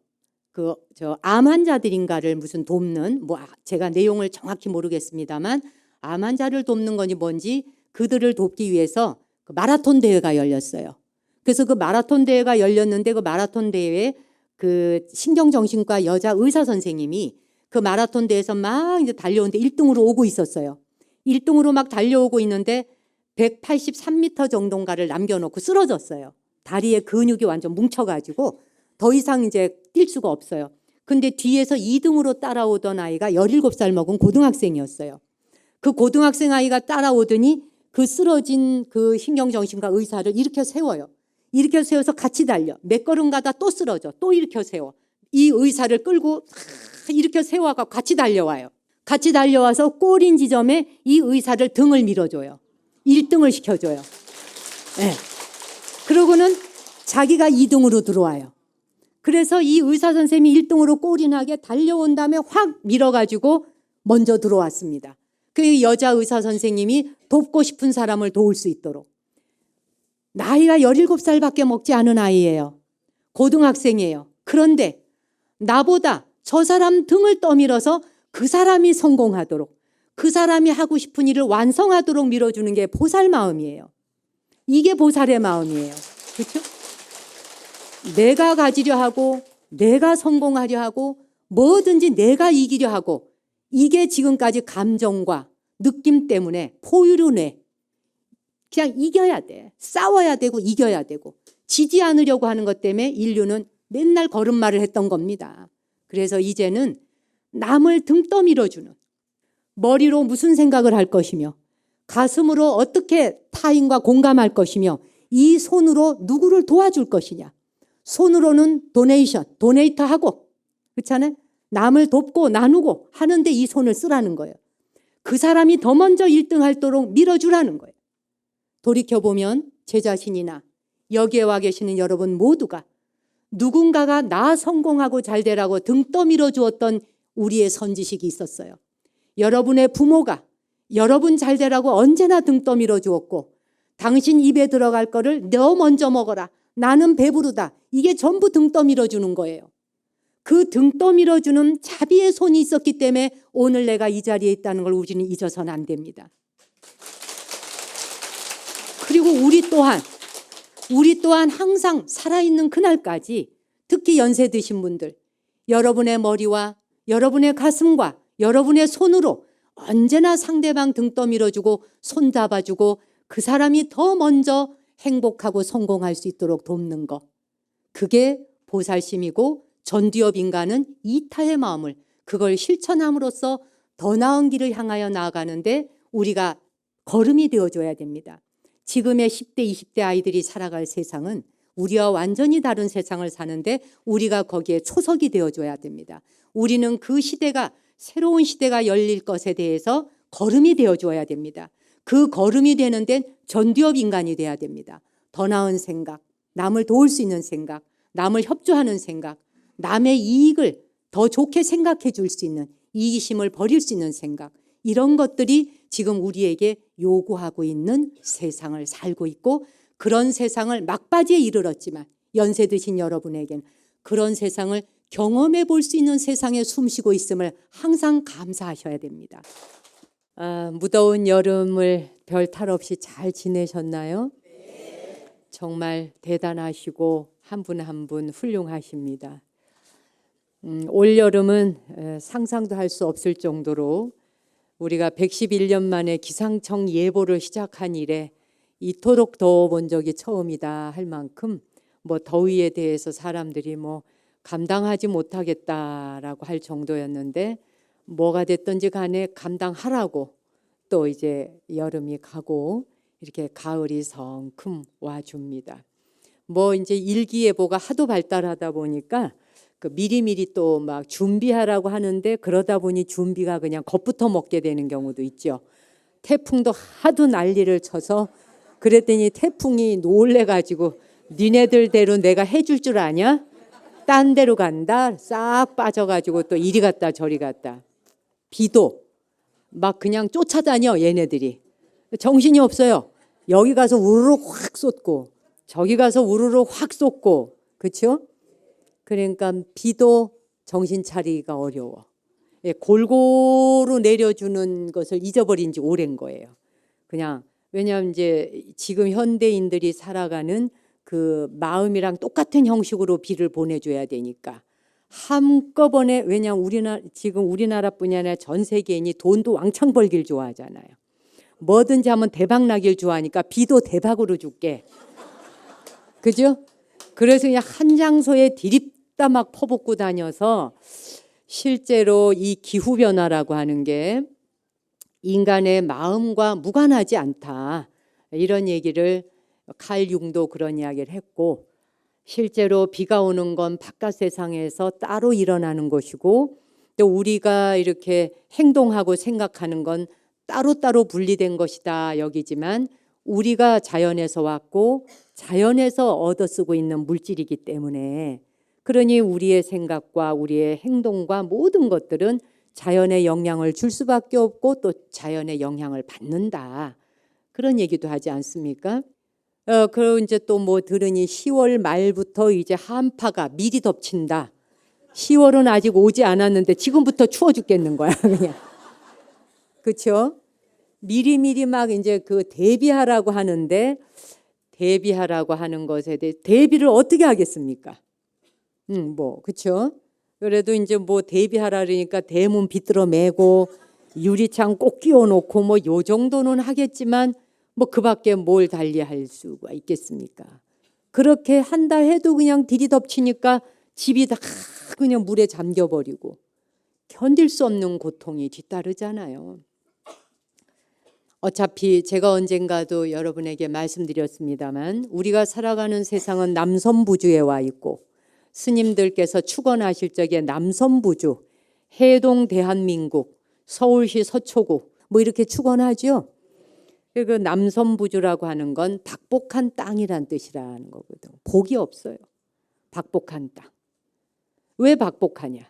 암 환자들인가를 무슨 돕는 제가 내용을 정확히 모르겠습니다만 암 환자를 돕는 건지 뭔지 그들을 돕기 위해서 그 마라톤 대회가 열렸어요. 그래서 그 마라톤 대회가 열렸는데 그 마라톤 대회에 그 신경정신과 여자 의사 선생님이 그 마라톤 대회에서 막 이제 달려오는데 1등으로 오고 있었어요. 1등으로 막 달려오고 있는데 183m 정도인가를 남겨놓고 쓰러졌어요. 다리에 근육이 완전 뭉쳐가지고 더 이상 이제 뛸 수가 없어요. 근데 뒤에서 2등으로 따라오던 아이가 17살 먹은 고등학생이었어요. 그 고등학생 아이가 따라오더니 그 쓰러진 그 신경정신과 의사를 일으켜 세워요. 일으켜 세워서 같이 달려. 몇 걸음 가다 또 쓰러져. 또 일으켜 세워. 이 의사를 끌고 일으켜 세워가 같이 달려와요. 같이 달려와서 골인 지점에 이 의사를 등을 밀어줘요. 1등을 시켜줘요. 네. 그러고는 자기가 2등으로 들어와요. 그래서 이 의사 선생님이 1등으로 골인하게 달려온 다음에 확 밀어가지고 먼저 들어왔습니다. 그 여자 의사 선생님이 돕고 싶은 사람을 도울 수 있도록. 나이가 17살밖에 먹지 않은 아이예요. 고등학생이에요. 그런데 나보다 저 사람 등을 떠밀어서 그 사람이 성공하도록, 그 사람이 하고 싶은 일을 완성하도록 밀어주는 게 보살 마음이에요. 이게 보살의 마음이에요. 그렇죠? 내가 가지려 하고, 내가 성공하려 하고, 뭐든지 내가 이기려 하고, 이게 지금까지 감정과 느낌 때문에 포유류 뇌. 그냥 이겨야 돼. 싸워야 되고 이겨야 되고 지지 않으려고 하는 것 때문에 인류는 맨날 걸음마를 했던 겁니다. 그래서 이제는 남을 등 떠밀어주는, 머리로 무슨 생각을 할 것이며 가슴으로 어떻게 타인과 공감할 것이며 이 손으로 누구를 도와줄 것이냐. 손으로는 도네이터하고, 그렇잖아요? 남을 돕고 나누고 하는데 이 손을 쓰라는 거예요. 그 사람이 더 먼저 1등 하도록 밀어주라는 거예요. 돌이켜보면 제 자신이나 여기에 와 계시는 여러분 모두가 누군가가 나 성공하고 잘 되라고 등 떠밀어 주었던 우리의 선지식이 있었어요. 여러분의 부모가 여러분 잘 되라고 언제나 등 떠밀어 주었고, 당신 입에 들어갈 거를 너 먼저 먹어라. 나는 배부르다. 이게 전부 등 떠밀어 주는 거예요. 그 등 떠밀어 주는 자비의 손이 있었기 때문에 오늘 내가 이 자리에 있다는 걸 우리는 잊어서는 안 됩니다. 그리고 우리 또한 항상 살아있는 그날까지, 특히 연세 드신 분들, 여러분의 머리와 여러분의 가슴과 여러분의 손으로 언제나 상대방 등 떠밀어주고 손 잡아주고 그 사람이 더 먼저 행복하고 성공할 수 있도록 돕는 것. 그게 보살심이고, 전두엽 인간은 이타의 마음을, 그걸 실천함으로써 더 나은 길을 향하여 나아가는데 우리가 걸음이 되어줘야 됩니다. 지금의 10대, 20대 아이들이 살아갈 세상은 우리와 완전히 다른 세상을 사는데 우리가 거기에 초석이 되어줘야 됩니다. 우리는 그 시대가, 새로운 시대가 열릴 것에 대해서 걸음이 되어줘야 됩니다. 그 걸음이 되는 데는 전두엽 인간이 돼야 됩니다. 더 나은 생각, 남을 도울 수 있는 생각, 남을 협조하는 생각, 남의 이익을 더 좋게 생각해 줄 수 있는, 이기심을 버릴 수 있는 생각, 이런 것들이 지금 우리에게 요구하고 있는 세상을 살고 있고, 그런 세상을 막바지에 이르렀지만 연세 드신 여러분에겐 그런 세상을 경험해 볼 수 있는 세상에 숨쉬고 있음을 항상 감사하셔야 됩니다. 무더운 여름을 별 탈 없이 잘 지내셨나요? 정말 대단하시고 한 분 한 분 훌륭하십니다. 올 여름은 상상도 할 수 없을 정도로 우리가 111년 만에 기상청 예보를 시작한 이래 이토록 더워본 적이 처음이다 할 만큼 더위에 대해서 사람들이 감당하지 못하겠다라고 할 정도였는데, 뭐가 됐든지 간에 감당하라고 또 이제 여름이 가고 이렇게 가을이 성큼 와줍니다. 이제 일기예보가 하도 발달하다 보니까 미리미리 또 막 준비하라고 하는데, 그러다 보니 준비가 그냥 겁부터 먹게 되는 경우도 있죠. 태풍도 하도 난리를 쳐서 그랬더니 태풍이 놀래가지고 니네들대로 내가 해줄 줄 아냐? 딴 데로 간다. 싹 빠져가지고 또 이리 갔다 저리 갔다. 비도 막 그냥 쫓아다녀 얘네들이. 정신이 없어요. 여기 가서 우르르 확 쏟고 저기 가서 우르르 확 쏟고, 그렇죠? 그러니까 비도 정신 차리기가 어려워. 골고루 내려주는 것을 잊어버린 지 오랜 거예요. 그냥 왜냐하면 이제 지금 현대인들이 살아가는 그 마음이랑 똑같은 형식으로 비를 보내줘야 되니까 한꺼번에, 왜냐하면 지금 우리나라뿐이 아니라 전 세계인이 돈도 왕창 벌길 좋아하잖아요. 뭐든지 하면 대박 나길 좋아하니까 비도 대박으로 줄게. 그죠? 그래서 그냥 한 장소에 디립다 막 퍼붓고 다녀서 실제로 이 기후변화라고 하는 게 인간의 마음과 무관하지 않다. 이런 얘기를 칼 융도 그런 이야기를 했고, 실제로 비가 오는 건 바깥 세상에서 따로 일어나는 것이고, 또 우리가 이렇게 행동하고 생각하는 건 따로따로 분리된 것이다 여기지만, 우리가 자연에서 왔고 자연에서 얻어 쓰고 있는 물질이기 때문에, 그러니 우리의 생각과 우리의 행동과 모든 것들은 자연에 영향을 줄 수밖에 없고 또 자연의 영향을 받는다. 그런 얘기도 하지 않습니까? 그리고 이제 또 뭐 들으니 10월 말부터 이제 한파가 미리 덮친다. 10월은 아직 오지 않았는데 지금부터 추워 죽겠는 거야, 그냥. 그렇죠? 미리미리 막 이제 그 대비하라고 하는데, 대비하라고 하는 것에 대해 대비를 어떻게 하겠습니까? 뭐 그렇죠? 그래도 이제 뭐 대비하라 그러니까 대문 비틀어 매고 유리창 꼭 끼워 놓고 뭐 요 정도는 하겠지만, 뭐 그밖에 뭘 달리할 수가 있겠습니까? 그렇게 한다 해도 그냥 들이덮치니까 집이 다 그냥 물에 잠겨버리고 견딜 수 없는 고통이 뒤따르잖아요. 어차피 제가 언젠가도 여러분에게 말씀드렸습니다만, 우리가 살아가는 세상은 남선부주에 와 있고, 스님들께서 축원하실 적에 남선부주, 해동 대한민국, 서울시 서초구 뭐 이렇게 축원하죠. 그 남선부주라고 하는 건 박복한 땅이란 뜻이라는 거거든. 복이 없어요. 박복한 땅. 왜 박복하냐?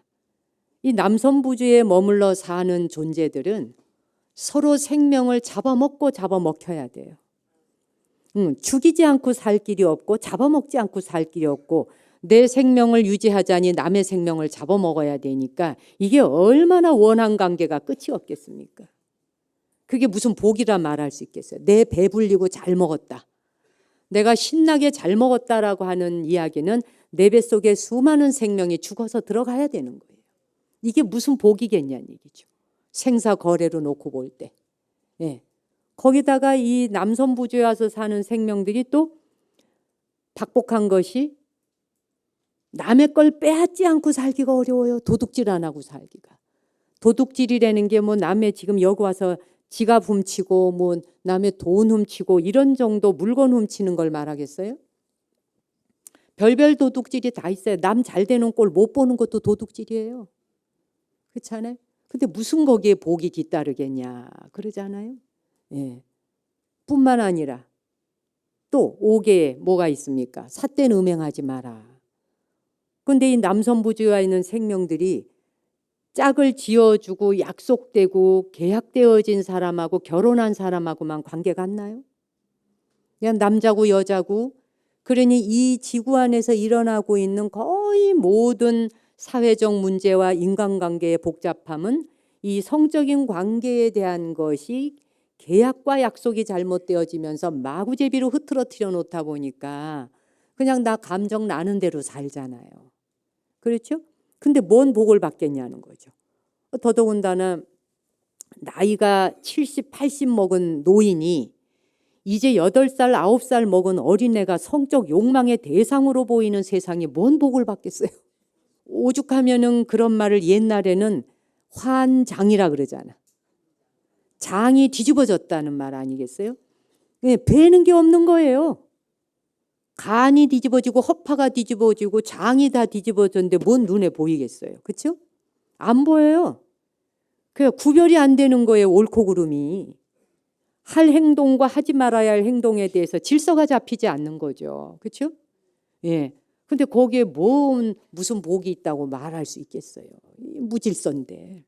이 남선부주에 머물러 사는 존재들은 서로 생명을 잡아먹고 잡아먹혀야 돼요. 죽이지 않고 살 길이 없고 잡아먹지 않고 살 길이 없고, 내 생명을 유지하자니 남의 생명을 잡아먹어야 되니까 이게 얼마나 원한 관계가 끝이 없겠습니까? 그게 무슨 복이라 말할 수 있겠어요? 내 배불리고 잘 먹었다. 내가 신나게 잘 먹었다라고 하는 이야기는 내 뱃속에 수많은 생명이 죽어서 들어가야 되는 거예요. 이게 무슨 복이겠냐는 얘기죠. 생사 거래로 놓고 볼 때. 예. 거기다가 이 남선부주에 와서 사는 생명들이 또 박복한 것이 남의 걸 빼앗지 않고 살기가 어려워요. 도둑질 안 하고 살기가. 도둑질이라는 게 뭐 남의 지금 여기 와서 지갑 훔치고 뭐 남의 돈 훔치고 이런 정도 물건 훔치는 걸 말하겠어요? 별별 도둑질이 다 있어요. 남 잘 되는 꼴 못 보는 것도 도둑질이에요. 그렇잖아요? 근데 무슨 거기에 복이 뒤따르겠냐 그러잖아요. 예. 뿐만 아니라 또 5개에 뭐가 있습니까? 삿된 음행하지 마라. 근데 이 남선부주에 있는 생명들이 짝을 지어주고 약속되고 계약되어진 사람하고 결혼한 사람하고만 관계 같나요? 그냥 남자고 여자고. 그러니 이 지구 안에서 일어나고 있는 거의 모든 사회적 문제와 인간관계의 복잡함은 이 성적인 관계에 대한 것이 계약과 약속이 잘못되어지면서 마구제비로 흐트러뜨려 놓다 보니까 그냥 나 감정 나는 대로 살잖아요. 그렇죠? 근데 뭔 복을 받겠냐는 거죠. 더더군다나 나이가 70, 80 먹은 노인이 이제 8살, 9살 먹은 어린애가 성적 욕망의 대상으로 보이는 세상에 뭔 복을 받겠어요? 오죽하면은 그런 말을 옛날에는 환장이라 그러잖아. 장이 뒤집어졌다는 말 아니겠어요? 네, 배는 게 없는 거예요. 간이 뒤집어지고 허파가 뒤집어지고 장이 다 뒤집어졌는데 뭔 눈에 보이겠어요? 그렇죠? 안 보여요. 그 구별이 안 되는 거예요. 옳고 그름이. 할 행동과 하지 말아야 할 행동에 대해서 질서가 잡히지 않는 거죠. 그렇죠? 예. 근데 거기에 무슨 복이 있다고 말할 수 있겠어요? 무질서인데.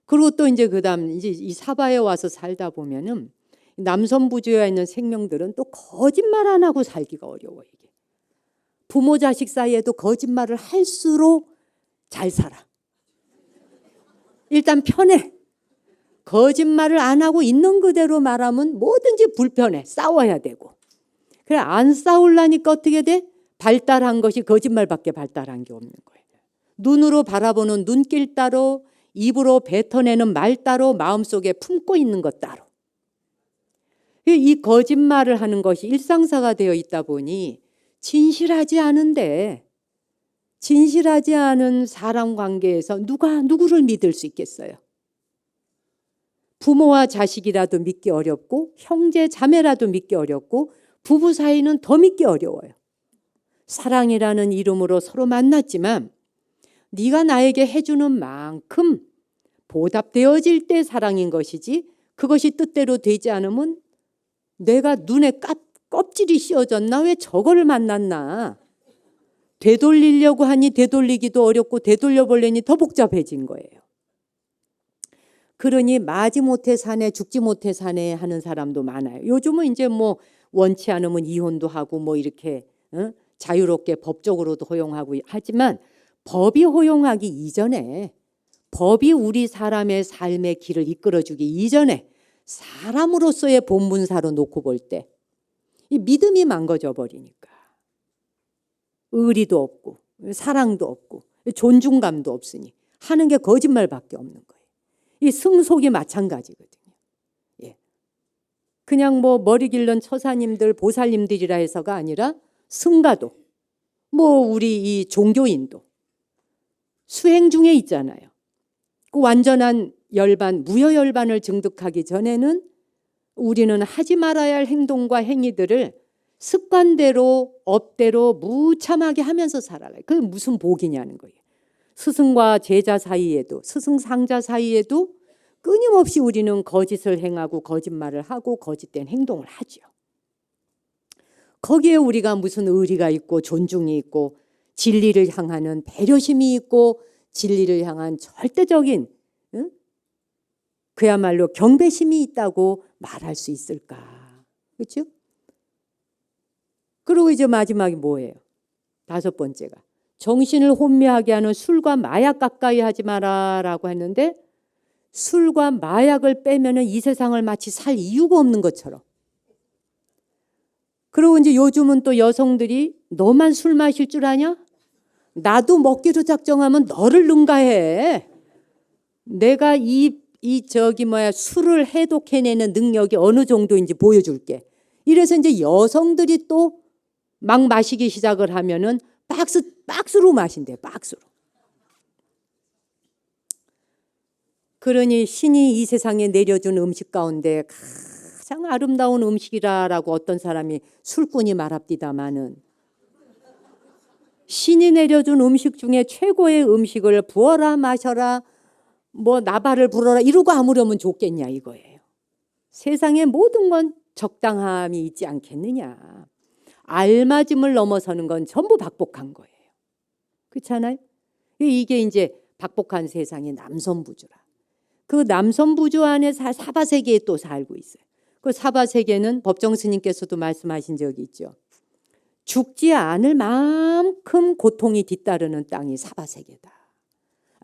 그리고 또 이제 그다음 이제 이 사바에 와서 살다 보면은 남선부주에 있는 생명들은 또 거짓말 안 하고 살기가 어려워. 이게 부모 자식 사이에도 거짓말을 할수록 잘 살아. 일단 편해. 거짓말을 안 하고 있는 그대로 말하면 뭐든지 불편해. 싸워야 되고. 그래 안 싸우려니까 어떻게 돼? 발달한 것이 거짓말밖에 발달한 게 없는 거예요. 눈으로 바라보는 눈길 따로, 입으로 뱉어내는 말 따로, 마음속에 품고 있는 것 따로. 이 거짓말을 하는 것이 일상사가 되어 있다 보니 진실하지 않은데, 진실하지 않은 사람 관계에서 누가 누구를 믿을 수 있겠어요? 부모와 자식이라도 믿기 어렵고 형제 자매라도 믿기 어렵고 부부 사이는 더 믿기 어려워요. 사랑이라는 이름으로 서로 만났지만 네가 나에게 해주는 만큼 보답되어질 때 사랑인 것이지, 그것이 뜻대로 되지 않으면 내가 눈에 껍질이 씌어졌나, 왜 저거를 만났나, 되돌리려고 하니 되돌리기도 어렵고 되돌려보려니 더 복잡해진 거예요. 그러니 마지못해 사네 죽지 못해 사네 하는 사람도 많아요. 요즘은 이제 뭐 원치 않으면 이혼도 하고 뭐 이렇게 자유롭게 법적으로도 허용하고 하지만, 법이 허용하기 이전에, 법이 우리 사람의 삶의 길을 이끌어주기 이전에 사람으로서의 본분사로 놓고 볼 때 이 믿음이 망가져 버리니까 의리도 없고 사랑도 없고 존중감도 없으니 하는 게 거짓말밖에 없는 거예요. 이 승속이 마찬가지거든요. 예. 그냥 뭐 머리 길른 처사님들, 보살님들이라 해서가 아니라 승가도, 뭐 우리 이 종교인도 수행 중에 있잖아요. 그 완전한 열반, 무여열반을 증득하기 전에는 우리는 하지 말아야 할 행동과 행위들을 습관대로 업대로 무참하게 하면서 살아요. 그게 무슨 복이냐는 거예요. 스승과 제자 사이에도, 스승 상자 사이에도 끊임없이 우리는 거짓을 행하고 거짓말을 하고 거짓된 행동을 하죠. 거기에 우리가 무슨 의리가 있고 존중이 있고 진리를 향하는 배려심이 있고 진리를 향한 절대적인 그야말로 경배심이 있다고 말할 수 있을까? 그렇죠? 그리고 이제 마지막이 뭐예요? 5번째가 정신을 혼미하게 하는 술과 마약 가까이 하지 마라라고 했는데, 술과 마약을 빼면은 이 세상을 마치 살 이유가 없는 것처럼. 그리고 이제 요즘은 또 여성들이 너만 술 마실 줄 아냐? 나도 먹기로 작정하면 너를 능가해. 내가 술을 해독해내는 능력이 어느 정도인지 보여줄게. 이래서 이제 여성들이 또 막 마시기 시작을 하면은 박스로 마신대, 박스로. 그러니 신이 이 세상에 내려준 음식 가운데 가장 아름다운 음식이라고 어떤 사람이 술꾼이 말합디다마는, 신이 내려준 음식 중에 최고의 음식을 부어라 마셔라 뭐 나발을 불어라 이러고 아무려면 좋겠냐 이거예요. 세상의 모든 건 적당함이 있지 않겠느냐. 알맞음을 넘어서는 건 전부 박복한 거예요. 그렇잖아요? 이게 이제 박복한 세상의 남선부주라. 그 남선부주 안에 사바세계에 또 살고 있어요. 그 사바세계는 법정 스님께서도 말씀하신 적이 있죠. 죽지 않을 만큼 고통이 뒤따르는 땅이 사바세계다.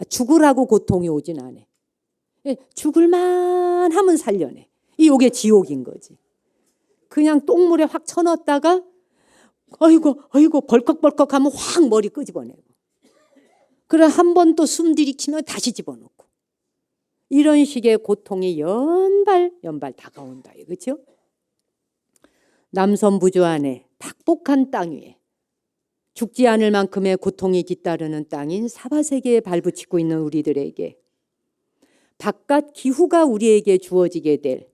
죽으라고 고통이 오진 않아. 죽을만 하면 살려내. 이게 지옥인 거지. 그냥 똥물에 확 쳐넣었다가 아이고 벌컥벌컥 하면 확 머리 끄집어내고, 그래 한 번 또 숨 들이키면 다시 집어넣고, 이런 식의 고통이 연발 다가온다. 그렇죠? 남선부주 안에 박복한 땅 위에 죽지 않을 만큼의 고통이 뒤따르는 땅인 사바세계에 발붙이고 있는 우리들에게 바깥 기후가 우리에게 주어지게 될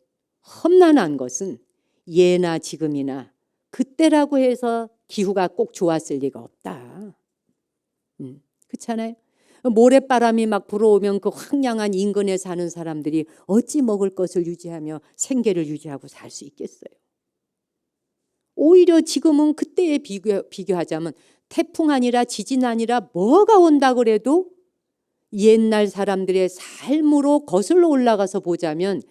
험난한 것은 예나 지금이나 그때라고 해서 기후가 꼭 좋았을 리가 없다. 그렇잖아요? 모래바람이 막 불어오면 그 황량한 인근에 사는 사람들이 어찌 먹을 것을 유지하며 생계를 유지하고 살 수 있겠어요? 오히려 지금은 그때에 비교하자면 태풍 아니라 지진 아니라 뭐가 온다 그래도 옛날 사람들의 삶으로 거슬러 올라가서 보자면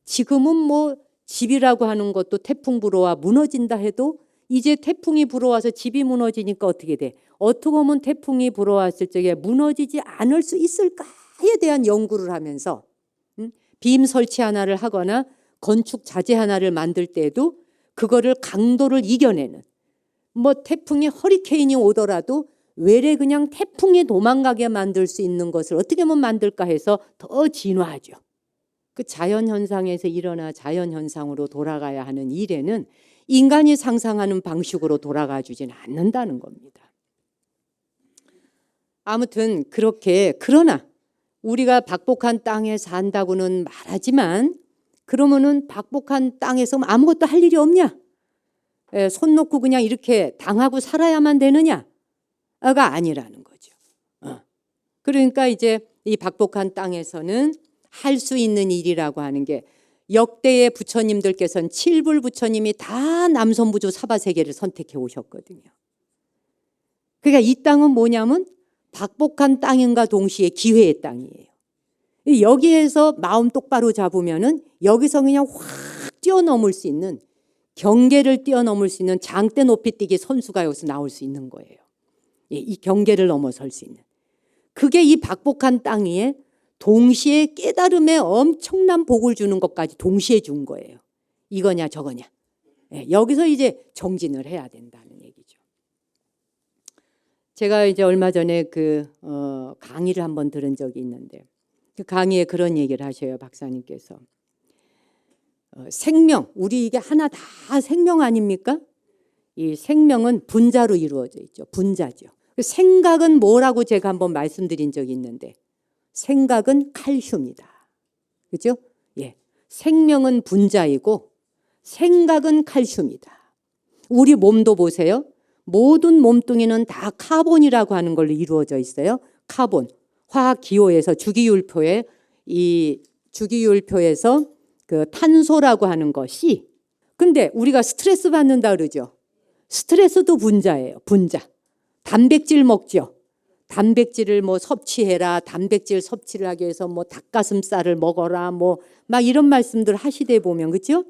지금은 뭐 집이라고 하는 것도 태풍 불어와 무너진다 해도 이제 태풍이 불어와서 집이 무너지니까 어떻게 돼? 어떻게 보면 태풍이 불어왔을 적에 무너지지 않을 수 있을까에 대한 연구를 하면서 빔 설치 하나를 하거나 건축 자재 하나를 만들 때에도 그거를 강도를 이겨내는, 뭐 태풍이 허리케인이 오더라도 외래 그냥 태풍이 도망가게 만들 수 있는 것을 어떻게 하면 만들까 해서 더 진화하죠. 그 자연현상에서 일어나 자연현상으로 돌아가야 하는 일에는 인간이 상상하는 방식으로 돌아가 주지는 않는다는 겁니다. 아무튼 그렇게 그러나 우리가 박복한 땅에 산다고는 말하지만 그러면은 박복한 땅에서 아무것도 할 일이 없냐? 손 놓고 그냥 이렇게 당하고 살아야만 되느냐가 아니라는 거죠. 그러니까 이제 이 박복한 땅에서는 할 수 있는 일이라고 하는 게 역대의 부처님들께서는 7불 부처님이 다 남선부조 사바세계를 선택해 오셨거든요. 그러니까 이 땅은 뭐냐면 박복한 땅인가 동시에 기회의 땅이에요. 여기에서 마음 똑바로 잡으면은 여기서 그냥 확 뛰어넘을 수 있는 경계를 뛰어넘을 수 있는 장대 높이뛰기 선수가 여기서 나올 수 있는 거예요. 이 경계를 넘어설 수 있는. 그게 이 박복한 땅 위에 동시에 깨달음에 엄청난 복을 주는 것까지 동시에 준 거예요. 이거냐 저거냐. 여기서 이제 정진을 해야 된다는 얘기죠. 제가 이제 얼마 전에 강의를 한번 들은 적이 있는데 그 강의에 그런 얘기를 하셔요, 박사님께서. 생명, 우리 이게 하나 다 생명 아닙니까? 이 생명은 분자로 이루어져 있죠. 분자죠. 생각은 뭐라고 제가 한번 말씀드린 적이 있는데 생각은 칼슘이다. 그죠? 예. 생명은 분자이고 생각은 칼슘이다. 우리 몸도 보세요. 모든 몸뚱이는 다 카본이라고 하는 걸로 이루어져 있어요. 카본. 화학 기호에서 주기율표에 이 주기율표에서 그 탄소라고 하는 것이 근데 우리가 스트레스 받는다 그러죠. 스트레스도 분자예요. 분자. 단백질 먹죠. 단백질을 뭐 섭취해라. 단백질 섭취를 하기 위해서 뭐 닭가슴살을 먹어라. 뭐 막 이런 말씀들 하시대 보면 그렇죠?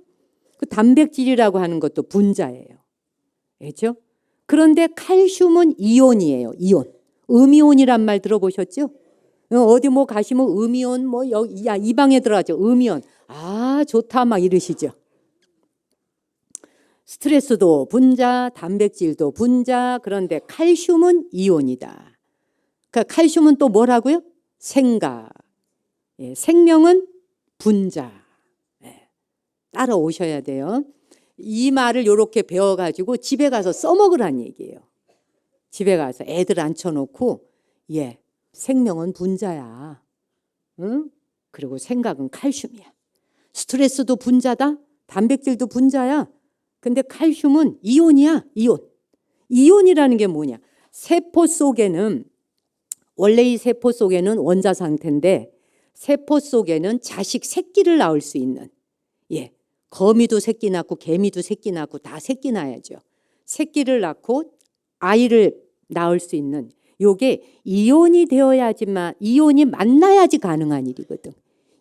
그 단백질이라고 하는 것도 분자예요. 그렇죠? 그런데 칼슘은 이온이에요. 이온. 음이온이란 말 들어보셨죠? 어디 뭐 가시면 음이온 뭐 여기 이 방에 들어가죠. 음이온. 아 좋다 막 이러시죠. 스트레스도 분자, 단백질도 분자. 그런데 칼슘은 이온이다. 그러니까 칼슘은 또 뭐라고요? 생각. 예, 생명은 분자. 예, 따라오셔야 돼요. 이 말을 이렇게 배워가지고 집에 가서 써먹으란 얘기예요. 집에 가서 애들 앉혀놓고 예, 생명은 분자야. 응? 그리고 생각은 칼슘이야. 스트레스도 분자다. 단백질도 분자야. 근데 칼슘은 이온이야. 이온. 이온이라는 게 뭐냐. 세포 속에는 원래 이 세포 속에는 원자 상태인데 세포 속에는 자식 새끼를 낳을 수 있는 예, 거미도 새끼 낳고 개미도 새끼 낳고 다 새끼 낳아야죠. 새끼를 낳고 아이를 낳을 수 있는 요게 이온이 되어야지만 이온이 만나야지 가능한 일이거든.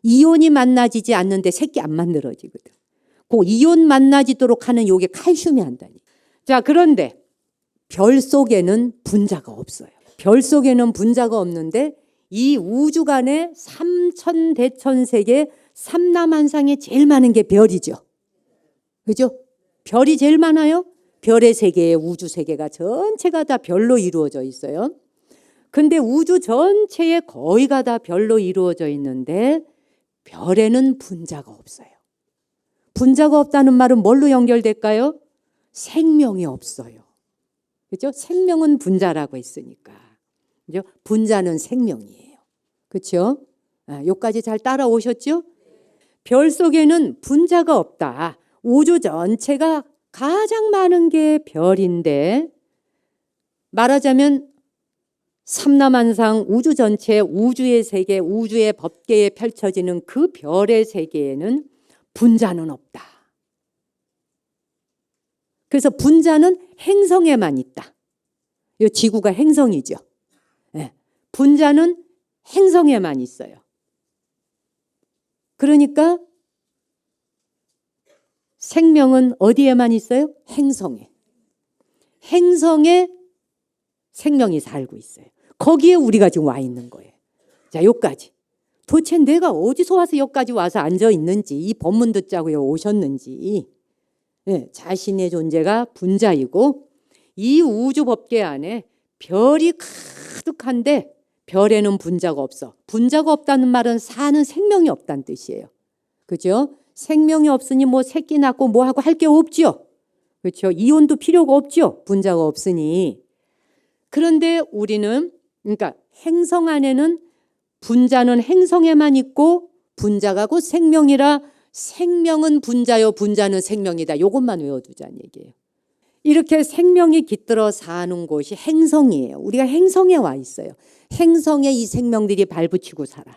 이온이 만나지지 않는데 새끼 안 만들어지거든. 그 이온 만나지도록 하는 요게 칼슘이 한다니. 자, 그런데 별 속에는 분자가 없어요. 별 속에는 분자가 없는데 이 우주간에 삼천대천세계 삼남한상에 제일 많은 게 별이죠. 그죠? 별이 제일 많아요. 별의 세계에 우주 세계가 전체가 다 별로 이루어져 있어요. 근데 우주 전체에 거의가 다 별로 이루어져 있는데 별에는 분자가 없어요. 분자가 없다는 말은 뭘로 연결될까요? 생명이 없어요. 그죠? 생명은 분자라고 했으니까. 그죠? 분자는 생명이에요. 그렇죠? 여기까지 잘 따라오셨죠? 별 속에는 분자가 없다. 우주 전체가 가장 많은 게 별인데 말하자면 삼남한상 우주 전체 우주의 세계 우주의 법계에 펼쳐지는 그 별의 세계에는 분자는 없다. 그래서 분자는 행성에만 있다. 이 지구가 행성이죠. 네. 분자는 행성에만 있어요. 그러니까 생명은 어디에만 있어요? 행성에. 행성에 생명이 살고 있어요. 거기에 우리가 지금 와 있는 거예요. 자, 여기까지. 도대체 내가 어디서 와서 여기까지 와서 앉아 있는지, 이 법문 듣자고 여기 오셨는지, 네, 자신의 존재가 분자이고 이 우주 법계 안에 별이 가득한데 별에는 분자가 없어. 분자가 없다는 말은 사는 생명이 없다는 뜻이에요. 그죠? 생명이 없으니 뭐 새끼 낳고 뭐 하고 할 게 없죠. 그렇죠? 이혼도 필요가 없죠. 분자가 없으니. 그런데 우리는 그러니까 행성 안에는 분자는 행성에만 있고 분자가 곧 생명이라 생명은 분자요 분자는 생명이다. 이것만 외워두자는 얘기예요. 이렇게 생명이 깃들어 사는 곳이 행성이에요. 우리가 행성에 와 있어요. 행성에 이 생명들이 발붙이고 살아.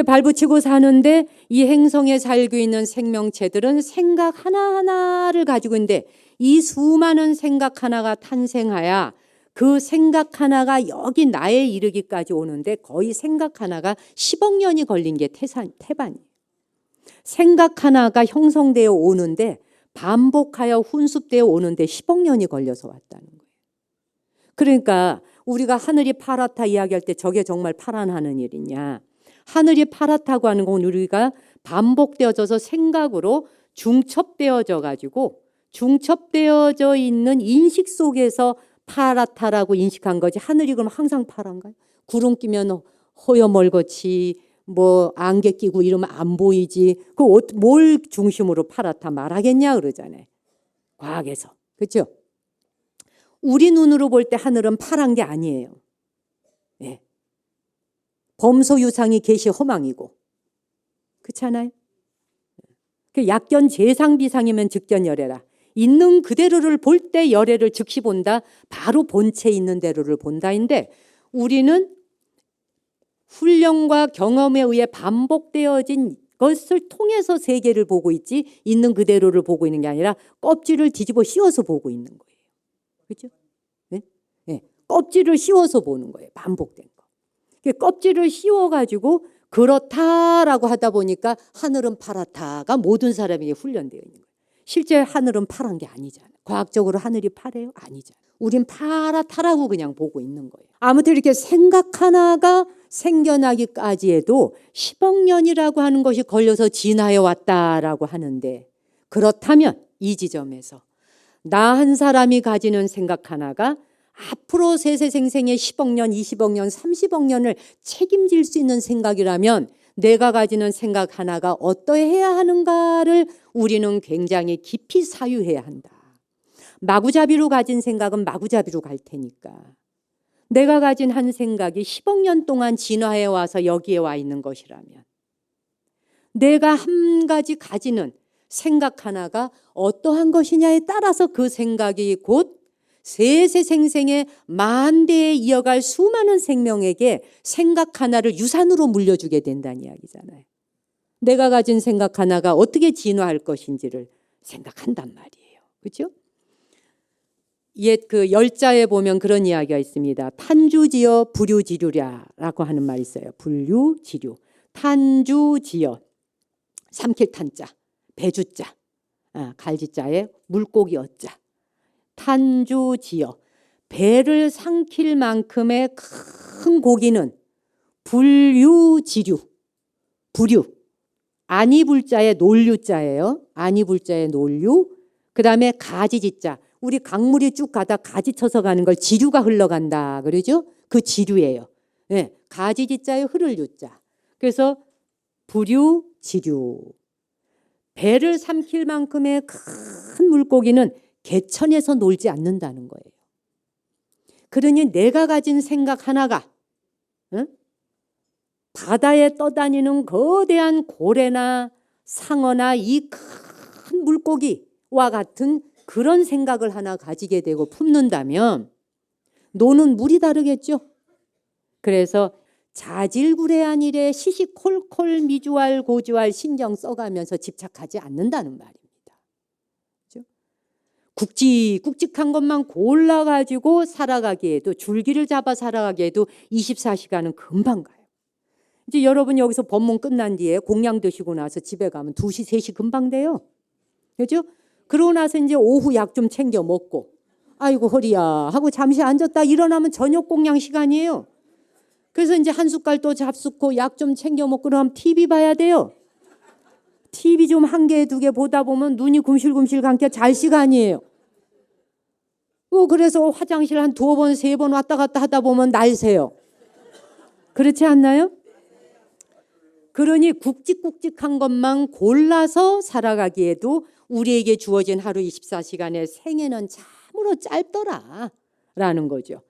발붙이고 사는데 이 행성에 살고 있는 생명체들은 생각 하나하나를 가지고 있는데 이 수많은 생각 하나가 탄생하여 그 생각 하나가 여기 나에 이르기까지 오는데 거의 생각 하나가 10억 년이 걸린 게 태반이에요. 생각 하나가 형성되어 오는데 반복하여 훈습되어 오는데 10억 년이 걸려서 왔다는 거예요. 그러니까 우리가 하늘이 파랗다 이야기할 때 저게 정말 파란 하늘이냐. 하늘이 파랗다고 하는 건 우리가 반복되어져서 생각으로 중첩되어져 가지고 중첩되어져 있는 인식 속에서 파랗다라고 인식한 거지. 하늘이 그럼 항상 파란가요? 구름 끼면 허여멀겋이 뭐 안개 끼고 이러면 안 보이지. 뭘 중심으로 파랗다 말하겠냐 그러잖아요. 과학에서. 그렇죠? 우리 눈으로 볼 때 하늘은 파란 게 아니에요. 네. 범소유상이 계시 허망이고. 그렇잖아요? 약견 재상비상이면 즉견열애라. 있는 그대로를 볼 때 열애를 즉시 본다. 바로 본체 있는 대로를 본다인데 우리는 훈련과 경험에 의해 반복되어진 것을 통해서 세계를 보고 있지 있는 그대로를 보고 있는 게 아니라 껍질을 뒤집어 씌워서 보고 있는 거예요. 그렇죠? 네? 네. 껍질을 씌워서 보는 거예요. 반복된 거. 껍질을 씌워가지고 그렇다라고 하다 보니까 하늘은 파랗다가 모든 사람에게 훈련되어 있는 거예요. 실제 하늘은 파란 게 아니잖아요. 과학적으로 하늘이 파래요? 아니잖아요. 우린 파랗다라고 그냥 보고 있는 거예요. 아무튼 이렇게 생각 하나가 생겨나기까지 해도 10억 년이라고 하는 것이 걸려서 진화해 왔다라고 하는데 그렇다면 이 지점에서 나 한 사람이 가지는 생각 하나가 앞으로 세세생생의 10억 년, 20억 년, 30억 년을 책임질 수 있는 생각이라면 내가 가지는 생각 하나가 어떠해야 하는가를 우리는 굉장히 깊이 사유해야 한다. 마구잡이로 가진 생각은 마구잡이로 갈 테니까. 내가 가진 한 생각이 10억 년 동안 진화해 와서 여기에 와 있는 것이라면 내가 한 가지 가지는 생각 하나가 어떠한 것이냐에 따라서 그 생각이 곧 세세생생의 만대에 이어갈 수많은 생명에게 생각 하나를 유산으로 물려주게 된다는 이야기잖아요. 내가 가진 생각 하나가 어떻게 진화할 것인지를 생각한단 말이에요. 그렇죠? 옛 그 열자에 보면 그런 이야기가 있습니다. 탄주지어 불유지류랴라고 하는 말이 있어요. 불유지류. 탄주지어. 삼킬 탄자. 배주자. 갈지자에 물고기 어자. 탄주지어. 배를 삼킬 만큼의 큰 고기는 불유지류. 불유. 아니불자의 논류자예요. 아니불자의 논류. 그 다음에 가지지자. 우리 강물이 쭉 가다 가지 쳐서 가는 걸 지류가 흘러간다. 그러죠? 그 지류예요. 네, 가지지자에 흐를 유자. 그래서 불유, 지류. 배를 삼킬 만큼의 큰 물고기는 개천에서 놀지 않는다는 거예요. 그러니 내가 가진 생각 하나가 바다에 떠다니는 거대한 고래나 상어나 이 큰 물고기와 같은 그런 생각을 하나 가지게 되고 품는다면 노는 물이 다르겠죠. 그래서 자질구레한 일에 시시콜콜 미주알 고주알 신경 써가면서 집착하지 않는다는 말입니다. 그렇죠? 굵직굵직한 것만 골라가지고 살아가기에도 줄기를 잡아 살아가기에도 24시간은 금방 가요. 이제 여러분 여기서 법문 끝난 뒤에 공양 드시고 나서 집에 가면 2시, 3시 금방 돼요. 그렇죠? 그러고 나서 이제 오후 약 좀 챙겨 먹고 아이고 허리야 하고 잠시 앉았다 일어나면 저녁 공양 시간이에요. 그래서 이제 한 숟갈 또 잡수고 약 좀 챙겨 먹고 그럼 TV 봐야 돼요. TV 좀 한 개, 2개 보다 보면 눈이 금실금실 감겨 잘 시간이에요. 그래서 화장실 한 2번, 3번 왔다 갔다 하다 보면 날 새요. 그렇지 않나요? 그러니 굵직굵직한 것만 골라서 살아가기에도 우리에게 주어진 하루 24시간의 생애는 참으로 짧더라라는 거죠.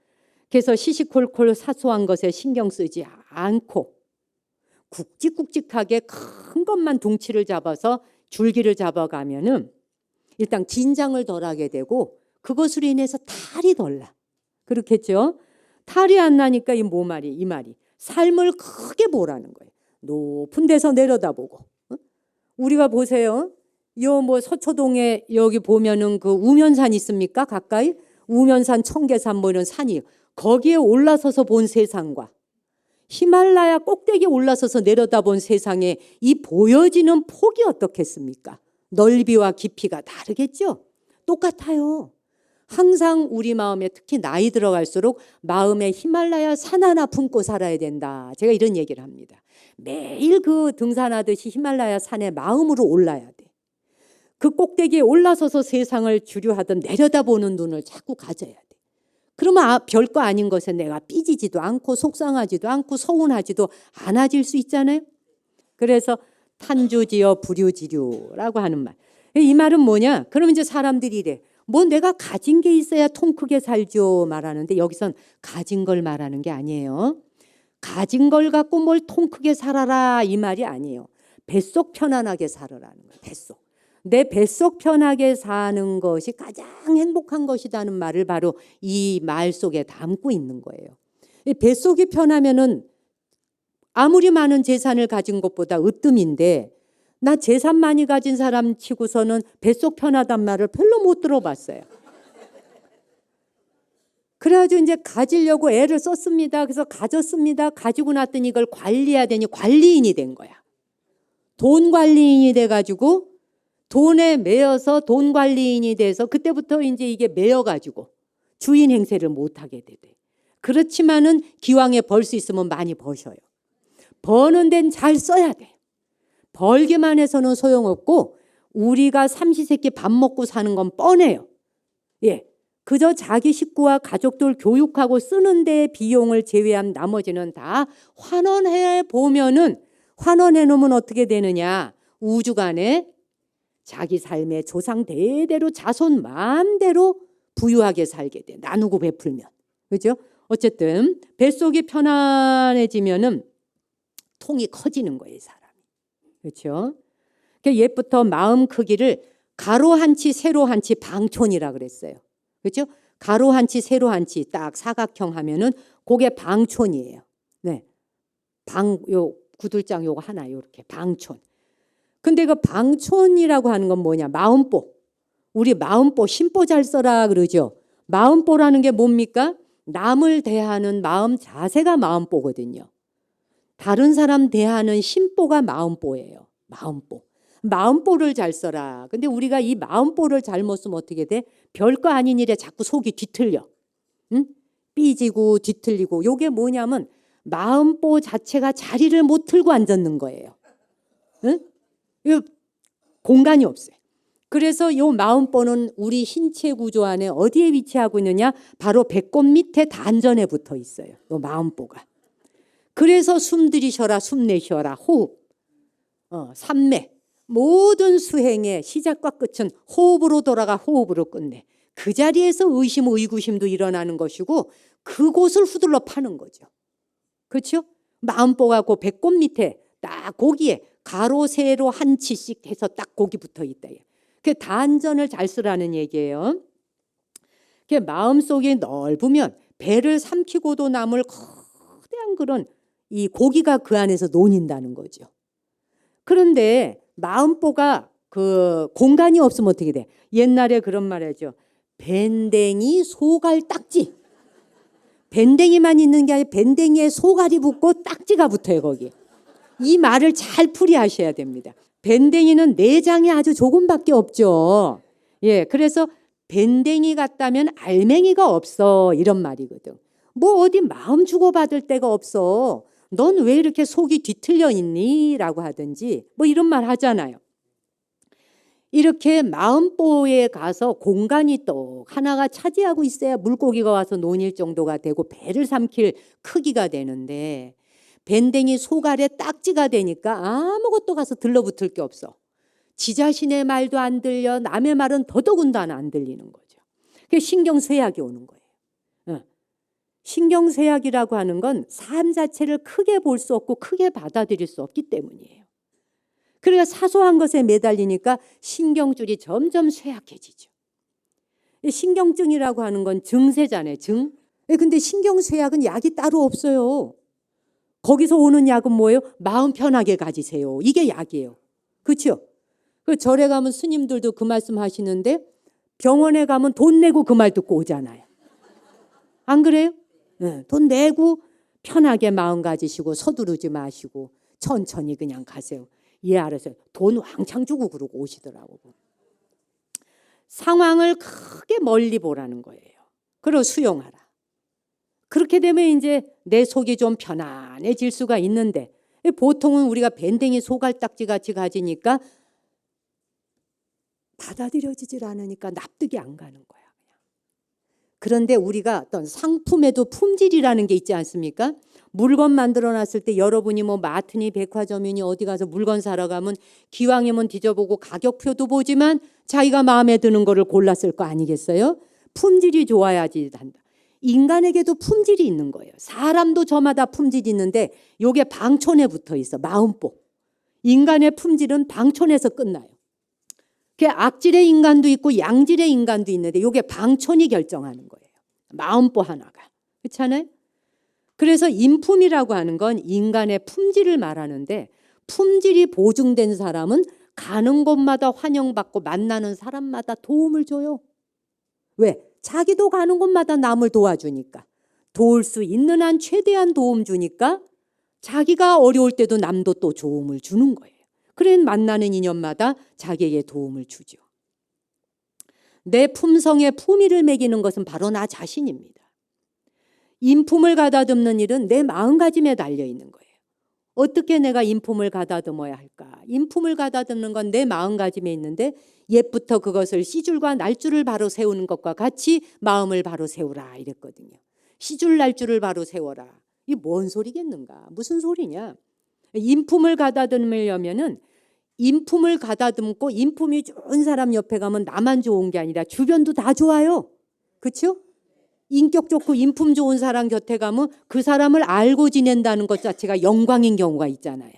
그래서 시시콜콜 사소한 것에 신경 쓰지 않고 굵직굵직하게 큰 것만 둥치를 잡아서 줄기를 잡아가면은 일단 긴장을 덜하게 되고 그것으로 인해서 탈이 덜 나. 그렇겠죠? 탈이 안 나니까 이 말이 삶을 크게 보라는 거예요. 높은 데서 내려다보고. 우리가 보세요. 요 뭐 서초동에 여기 보면은 그 우면산 있습니까? 가까이 우면산, 청계산 뭐 이런 산이 거기에 올라서서 본 세상과 히말라야 꼭대기에 올라서서 내려다본 세상에 이 보여지는 폭이 어떻겠습니까? 넓이와 깊이가 다르겠죠? 똑같아요. 항상 우리 마음에 특히 나이 들어갈수록 마음에 히말라야 산 하나 품고 살아야 된다. 제가 이런 얘기를 합니다. 매일 그 등산하듯이 히말라야 산에 마음으로 올라야 돼. 그 꼭대기에 올라서서 세상을 주류하던 내려다보는 눈을 자꾸 가져야 돼. 그러면 별거 아닌 것에 내가 삐지지도 않고 속상하지도 않고 서운하지도 않아질 수 있잖아요. 그래서 탄주지어 불유지류라고 하는 말. 이 말은 뭐냐? 그러면 이제 사람들이 이래. 뭐 내가 가진 게 있어야 통 크게 살죠 말하는데 여기선 가진 걸 말하는 게 아니에요. 가진 걸 갖고 뭘 통 크게 살아라 이 말이 아니에요. 뱃속 편안하게 살아라는 거예요. 뱃속. 내 뱃속 편하게 사는 것이 가장 행복한 것이라는 말을 바로 이 말 속에 담고 있는 거예요. 뱃속이 편하면은 아무리 많은 재산을 가진 것보다 으뜸인데 나 재산 많이 가진 사람 치고서는 뱃속 편하단 말을 별로 못 들어봤어요. 그래가지고 이제 가지려고 애를 썼습니다. 그래서 가졌습니다. 가지고 났더니 이걸 관리해야 되니 관리인이 된 거야. 돈 관리인이 돼가지고 돈에 매여서 돈 관리인이 돼서 그때부터 이제 이게 매여가지고 주인 행세를 못하게 되대. 그렇지만은 기왕에 벌 수 있으면 많이 버셔요. 버는 데는 잘 써야 돼. 벌기만 해서는 소용없고 우리가 삼시세끼 밥 먹고 사는 건 뻔해요. 예, 그저 자기 식구와 가족들 교육하고 쓰는 데 비용을 제외한 나머지는 다 환원해 보면은 환원해 놓으면 어떻게 되느냐? 우주간에 자기 삶의 조상 대대로 자손 마음대로 부유하게 살게 돼. 나누고 베풀면. 그렇죠? 어쨌든 뱃속이 편안해지면은 통이 커지는 거예요, 사람이. 그렇죠? 그러니까 옛부터 마음 크기를 가로 한치, 세로 한치, 방촌이라 그랬어요. 그렇죠? 가로 한치, 세로 한치 딱 사각형 하면은 그게 방촌이에요. 네. 요 구들장 요거 하나 요렇게 방촌. 근데 그 방촌이라고 하는 건 뭐냐? 마음보. 우리 마음보, 심보 잘 써라 그러죠. 마음보라는 게 뭡니까? 남을 대하는 마음 자세가 마음보거든요. 다른 사람 대하는 심보가 마음보예요. 마음보. 마음보를 잘 써라. 근데 우리가 이 마음보를 잘못 쓰면 어떻게 돼? 별거 아닌 일에 자꾸 속이 뒤틀려. 응? 삐지고 뒤틀리고. 요게 뭐냐면 마음보 자체가 자리를 못 틀고 앉았는 거예요. 응? 공간이 없어요. 그래서 이 마음보는 우리 신체 구조 안에 어디에 위치하고 있느냐? 바로 배꼽 밑에 단전에 붙어 있어요. 이 마음보가. 그래서 숨 들이셔라, 숨 내쉬어라, 호흡, 삼매. 모든 수행의 시작과 끝은 호흡으로 돌아가 호흡으로 끝내. 그 자리에서 의심, 의구심도 일어나는 것이고 그곳을 후들러 파는 거죠. 그렇죠? 마음보가 그 배꼽 밑에 딱 거기에 가로 세로 한 치씩 해서 딱 거기 붙어 있다. 그 단전을 잘 쓰라는 얘기예요. 그 마음속이 넓으면 배를 삼키고도 남을 거대한 그런 이 고기가 그 안에서 논인다는 거죠. 그런데 마음보가 그 공간이 없으면 어떻게 돼? 옛날에 그런 말 하죠. 밴댕이 소갈 딱지. 밴댕이만 있는 게 아니라 밴댕이에 소갈이 붙고 딱지가 붙어요 거기. 이 말을 잘 풀이하셔야 됩니다. 밴댕이는 내장이 아주 조금밖에 없죠. 예, 그래서 밴댕이 같다면 알맹이가 없어 이런 말이거든. 뭐 어디 마음 주고받을 데가 없어. 넌 왜 이렇게 속이 뒤틀려 있니? 라고 하든지 뭐 이런 말 하잖아요. 이렇게 마음보에 가서 공간이 또 하나가 차지하고 있어야 물고기가 와서 논일 정도가 되고 배를 삼킬 크기가 되는데 밴댕이 소갈에 딱지가 되니까 아무것도 가서 들러붙을 게 없어. 지 자신의 말도 안 들려, 남의 말은 더더군다나 안 들리는 거죠. 그게 신경쇠약이 오는 거예요. 신경쇠약이라고 하는 건 삶 자체를 크게 볼 수 없고 크게 받아들일 수 없기 때문이에요. 그러니까 사소한 것에 매달리니까 신경줄이 점점 쇠약해지죠. 신경증이라고 하는 건 증세잖아요. 증. 근데 신경쇠약은 약이 따로 없어요. 거기서 오는 약은 뭐예요? 마음 편하게 가지세요. 이게 약이에요. 그렇죠? 그 절에 가면 스님들도 그 말씀 하시는데 병원에 가면 돈 내고 그 말 듣고 오잖아요. 안 그래요? 네, 돈 내고 편하게 마음 가지시고 서두르지 마시고 천천히 그냥 가세요. 예, 알았어요. 돈 왕창 주고 그러고 오시더라고. 상황을 크게 멀리 보라는 거예요. 그리고 수용하라. 그렇게 되면 이제 내 속이 좀 편안해질 수가 있는데 보통은 우리가 밴댕이 소갈딱지 같이 가지니까 받아들여지질 않으니까 납득이 안 가는 거야. 그런데 우리가 어떤 상품에도 품질이라는 게 있지 않습니까? 물건 만들어 놨을 때 여러분이 뭐 마트니 백화점이니 어디 가서 물건 사러 가면 기왕이면 뒤져보고 가격표도 보지만 자기가 마음에 드는 거를 골랐을 거 아니겠어요? 품질이 좋아야지 한다. 인간에게도 품질이 있는 거예요. 사람도 저마다 품질이 있는데 이게 방촌에 붙어 있어. 마음복. 인간의 품질은 방촌에서 끝나요. 악질의 인간도 있고 양질의 인간도 있는데 이게 방촌이 결정하는 거예요. 마음복 하나가. 그렇잖아요? 그래서 인품이라고 하는 건 인간의 품질을 말하는데 품질이 보증된 사람은 가는 곳마다 환영받고 만나는 사람마다 도움을 줘요. 왜? 자기도 가는 곳마다 남을 도와주니까. 도울 수 있는 한 최대한 도움 주니까 자기가 어려울 때도 남도 또 도움을 주는 거예요. 그래 만나는 인연마다 자기에게 도움을 주죠. 내 품성에 품위를 매기는 것은 바로 나 자신입니다. 인품을 가다듬는 일은 내 마음가짐에 달려있는 거예요. 어떻게 내가 인품을 가다듬어야 할까? 인품을 가다듬는 건 내 마음가짐에 있는데 옛부터 그것을 씨줄과 날줄을 바로 세우는 것과 같이 마음을 바로 세우라 이랬거든요. 씨줄 날줄을 바로 세워라. 이게 뭔 소리겠는가? 무슨 소리냐? 인품을 가다듬으려면은 인품을 가다듬고 인품이 좋은 사람 옆에 가면 나만 좋은 게 아니라 주변도 다 좋아요. 그렇죠? 인격 좋고 인품 좋은 사람 곁에 가면 그 사람을 알고 지낸다는 것 자체가 영광인 경우가 있잖아요.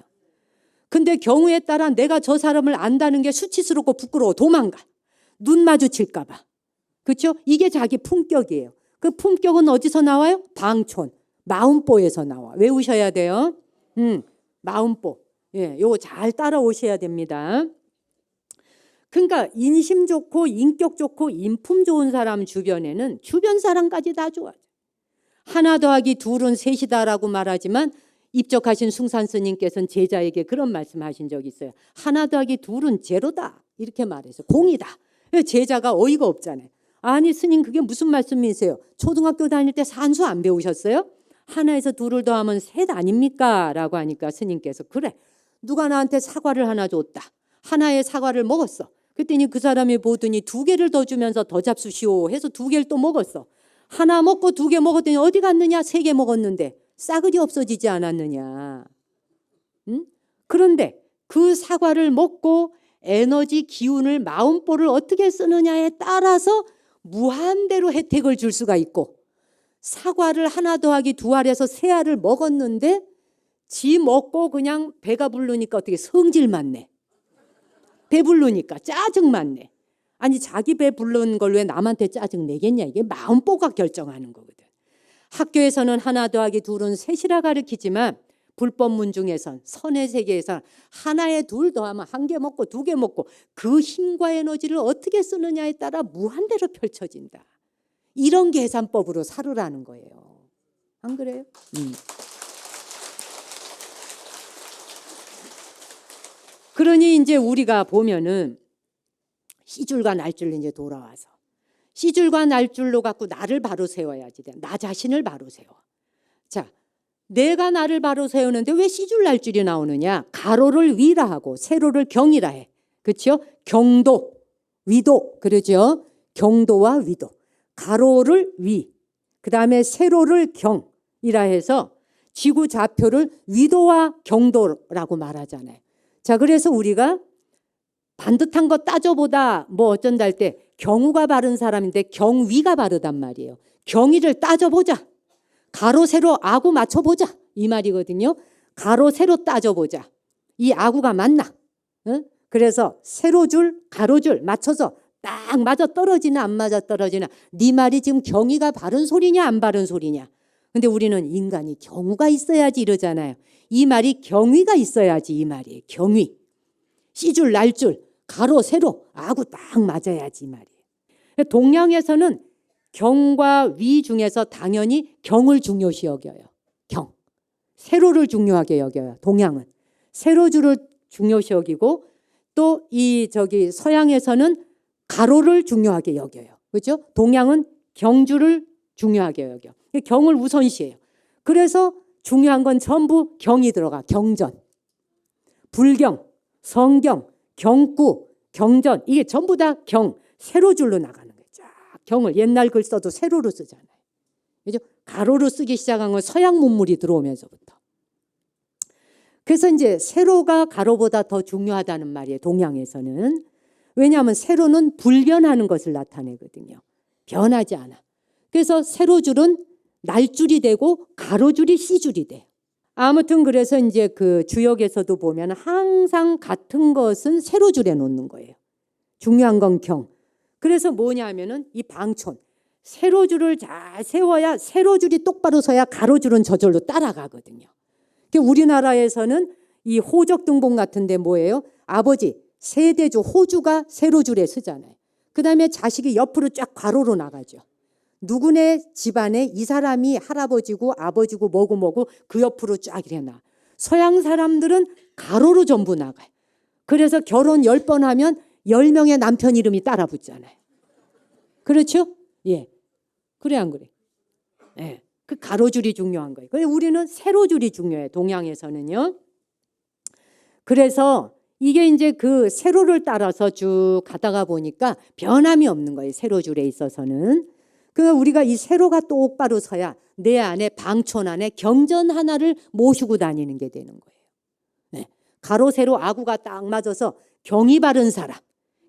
근데 경우에 따라 내가 저 사람을 안다는 게 수치스럽고 부끄러워 도망가. 눈 마주칠까 봐. 그렇죠? 이게 자기 품격이에요. 그 품격은 어디서 나와요? 방촌, 마음보에서 나와. 외우셔야 돼요. 마음보. 예, 요거 잘 따라오셔야 됩니다. 그러니까 인심 좋고 인격 좋고 인품 좋은 사람 주변에는 주변 사람까지 다 좋아요. 하나 더하기 둘은 셋이다라고 말하지만 입적하신 숭산 스님께서는 제자에게 그런 말씀하신 적이 있어요. 하나 더하기 둘은 제로다 이렇게 말해서 공이다. 제자가 어이가 없잖아요. 아니 스님 그게 무슨 말씀이세요? 초등학교 다닐 때 산수 안 배우셨어요? 하나에서 둘을 더하면 셋 아닙니까? 라고 하니까 스님께서 그래 누가 나한테 사과를 하나 줬다. 하나의 사과를 먹었어. 그랬더니 그 사람이 보더니 2개를 더 주면서 더 잡수시오 해서 2개를 또 먹었어. 하나 먹고 2개 먹었더니 어디 갔느냐? 3개 먹었는데 싸그리 없어지지 않았느냐. 응? 그런데 그 사과를 먹고 에너지 기운을 마음보를 어떻게 쓰느냐에 따라서 무한대로 혜택을 줄 수가 있고 사과를 하나 더하기 2알에서 3알을 먹었는데 지 먹고 그냥 배가 부르니까 어떻게 성질만 내. 배부르니까 짜증만 내. 아니 자기 배부른 걸 왜 남한테 짜증 내겠냐. 이게 마음보가 결정하는 거거든. 학교에서는 하나 더하기 2은 3이라 가르치지만 불법문 중에선 선의 세계에서 하나에 2 더하면 1개 먹고 2개 먹고 그 힘과 에너지를 어떻게 쓰느냐에 따라 무한대로 펼쳐진다. 이런 계산법으로 살으라는 거예요. 안 그래요? 그러니 이제 우리가 보면은 씨줄과 날줄로 이제 돌아와서 씨줄과 날줄로 갖고 나를 바로 세워야지 돼. 나 자신을 바로 세워. 자, 내가 나를 바로 세우는데 왜 씨줄 날줄이 나오느냐? 가로를 위라 하고 세로를 경이라 해. 그렇죠? 경도, 위도 그러죠? 경도와 위도. 가로를 위, 그 다음에 세로를 경이라 해서 지구 좌표를 위도와 경도라고 말하잖아요. 자, 그래서 우리가 반듯한 거 따져보다 뭐 어쩐다 할 때 경우가 바른 사람인데 경위가 바르단 말이에요. 경위를 따져보자. 가로 세로 아구 맞춰보자. 이 말이거든요. 가로 세로 따져보자. 이 아구가 맞나? 응? 그래서 세로줄 가로줄 맞춰서 딱 맞아 떨어지나 안 맞아 떨어지나, 네 말이 지금 경위가 바른 소리냐 안 바른 소리냐. 근데 우리는 인간이 경우가 있어야지 이러잖아요. 이 말이 경위가 있어야지 이 말이에요. 경위. 씨줄 날줄 가로 세로 아구 딱 맞아야지 이 말이에요. 동양에서는 경과 위 중에서 당연히 경을 중요시 여겨요. 경. 세로를 중요하게 여겨요. 동양은 세로줄을 중요시 여기고, 또 이 서양에서는 가로를 중요하게 여겨요. 그렇죠? 동양은 경주를 중요하게 여겨. 경을 우선시해요. 그래서 중요한 건 전부 경이 들어가. 경전, 불경, 성경, 경구, 경전, 이게 전부 다 경, 세로줄로 나가는 거예요. 쫙 경을 옛날 글 써도 세로로 쓰잖아요. 그죠? 가로로 쓰기 시작한 건 서양 문물이 들어오면서부터. 그래서 이제 세로가 가로보다 더 중요하다는 말이에요. 동양에서는. 왜냐하면 세로는 불변하는 것을 나타내거든요. 변하지 않아. 그래서 세로줄은 날줄이 되고 가로줄이 씨줄이 돼요. 아무튼 그래서 이제 그 주역에서도 보면 항상 같은 것은 세로줄에 놓는 거예요. 중요한 건 경. 그래서 뭐냐면은 이 방촌. 세로줄을 잘 세워야, 세로줄이 똑바로 서야 가로줄은 저절로 따라가거든요. 우리나라에서는 이 호적등본 같은데 뭐예요? 아버지, 세대주, 호주가 세로줄에 서잖아요. 그 다음에 자식이 옆으로 쫙 가로로 나가죠. 누구네 집안에 이 사람이 할아버지고 아버지고 뭐고 그 옆으로 쫙 이래 나. 서양 사람들은 가로로 전부 나가요. 그래서 결혼 10번 하면 10명의 남편 이름이 따라 붙잖아요. 그렇죠? 예. 그래 안 그래? 예. 그 가로줄이 중요한 거예요. 그래서 우리는 세로줄이 중요해요. 동양에서는요. 그래서 이게 이제 그 세로를 따라서 쭉 가다가 보니까 변함이 없는 거예요. 세로줄에 있어서는. 그러니까 우리가 이 세로가 똑바로 서야 내 안에 방촌 안에 경전 하나를 모시고 다니는 게 되는 거예요. 네. 가로 세로 아구가 딱 맞아서 경이 바른 사람,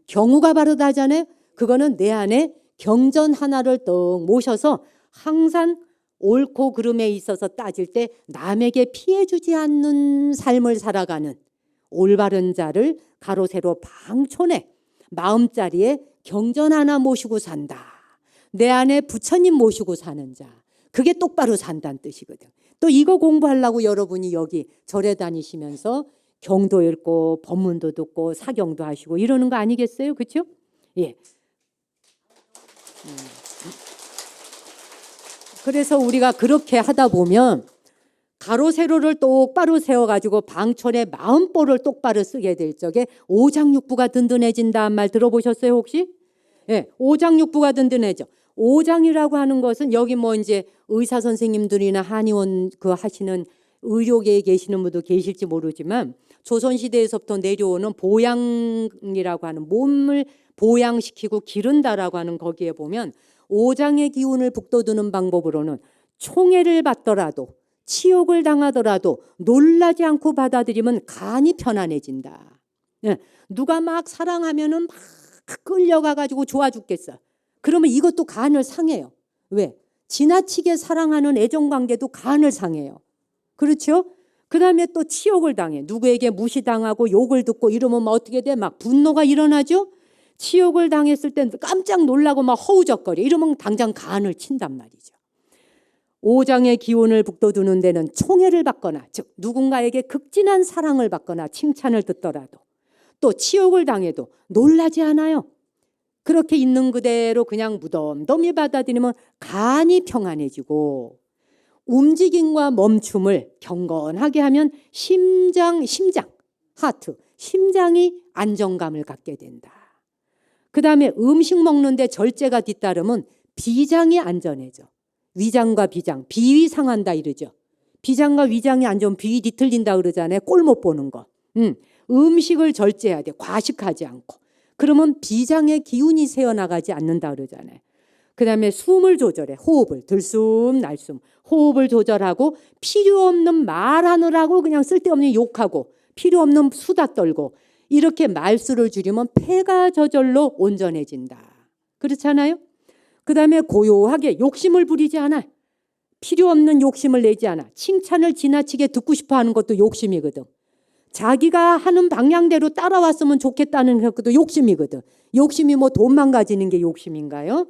경우가 바르다 하잖아요. 그거는 내 안에 경전 하나를 떡 모셔서 항상 옳고 그름에 있어서 따질 때 남에게 피해 주지 않는 삶을 살아가는 올바른 자를 가로 세로 방촌에 마음자리에 경전 하나 모시고 산다. 내 안에 부처님 모시고 사는 자. 그게 똑바로 산다는 뜻이거든. 또 이거 공부하려고 여러분이 여기 절에 다니시면서 경도 읽고 법문도 듣고 사경도 하시고 이러는 거 아니겠어요? 그렇죠? 예. 그래서 우리가 그렇게 하다 보면 가로 세로를 똑바로 세워가지고 방촌의 마음보를 똑바로 쓰게 될 적에 오장육부가 든든해진다는 말 들어보셨어요 혹시? 예, 오장육부가 든든해져. 오장이라고 하는 것은 여기 뭐 이제 의사 선생님들이나 한의원 그 하시는 의료계에 계시는 분도 계실지 모르지만 조선시대에서부터 내려오는 보양이라고 하는 몸을 보양시키고 기른다라고 하는 거기에 보면 오장의 기운을 북돋우는 방법으로는 총애를 받더라도 치욕을 당하더라도 놀라지 않고 받아들이면 간이 편안해진다. 예, 누가 막 사랑하면은 막 끌려가가지고 좋아 죽겠어. 그러면 이것도 간을 상해요. 왜? 지나치게 사랑하는 애정관계도 간을 상해요. 그렇죠? 그 다음에 또 치욕을 당해. 누구에게 무시당하고 욕을 듣고 이러면 뭐 어떻게 돼? 막 분노가 일어나죠? 치욕을 당했을 때 깜짝 놀라고 막 허우적거려. 이러면 당장 간을 친단 말이죠. 오장의 기운을 북돋우는 데는 총애를 받거나 즉 누군가에게 극진한 사랑을 받거나 칭찬을 듣더라도 또 치욕을 당해도 놀라지 않아요. 그렇게 있는 그대로 그냥 무덤덤히 받아들이면 간이 평안해지고 움직임과 멈춤을 경건하게 하면 심장, 하트, 심장이 안정감을 갖게 된다. 그 다음에 음식 먹는데 절제가 뒤따르면 비장이 안전해져. 위장과 비장, 비위 상한다 이러죠. 비장과 위장이 안 좋으면 비위 뒤틀린다 그러잖아요. 꼴 못 보는 거. 음식을 절제해야 돼. 과식하지 않고. 그러면 비장의 기운이 새어나가지 않는다 그러잖아요. 그다음에 숨을 조절해. 호흡을 들숨 날숨 호흡을 조절하고 필요 없는 말하느라고 그냥 쓸데없는 욕하고 필요 없는 수다 떨고 이렇게 말수를 줄이면 폐가 저절로 온전해진다. 그렇잖아요? 그다음에 고요하게 욕심을 부리지 않아. 필요 없는 욕심을 내지 않아. 칭찬을 지나치게 듣고 싶어 하는 것도 욕심이거든. 자기가 하는 방향대로 따라왔으면 좋겠다는 것도 욕심이거든. 욕심이 뭐 돈만 가지는 게 욕심인가요?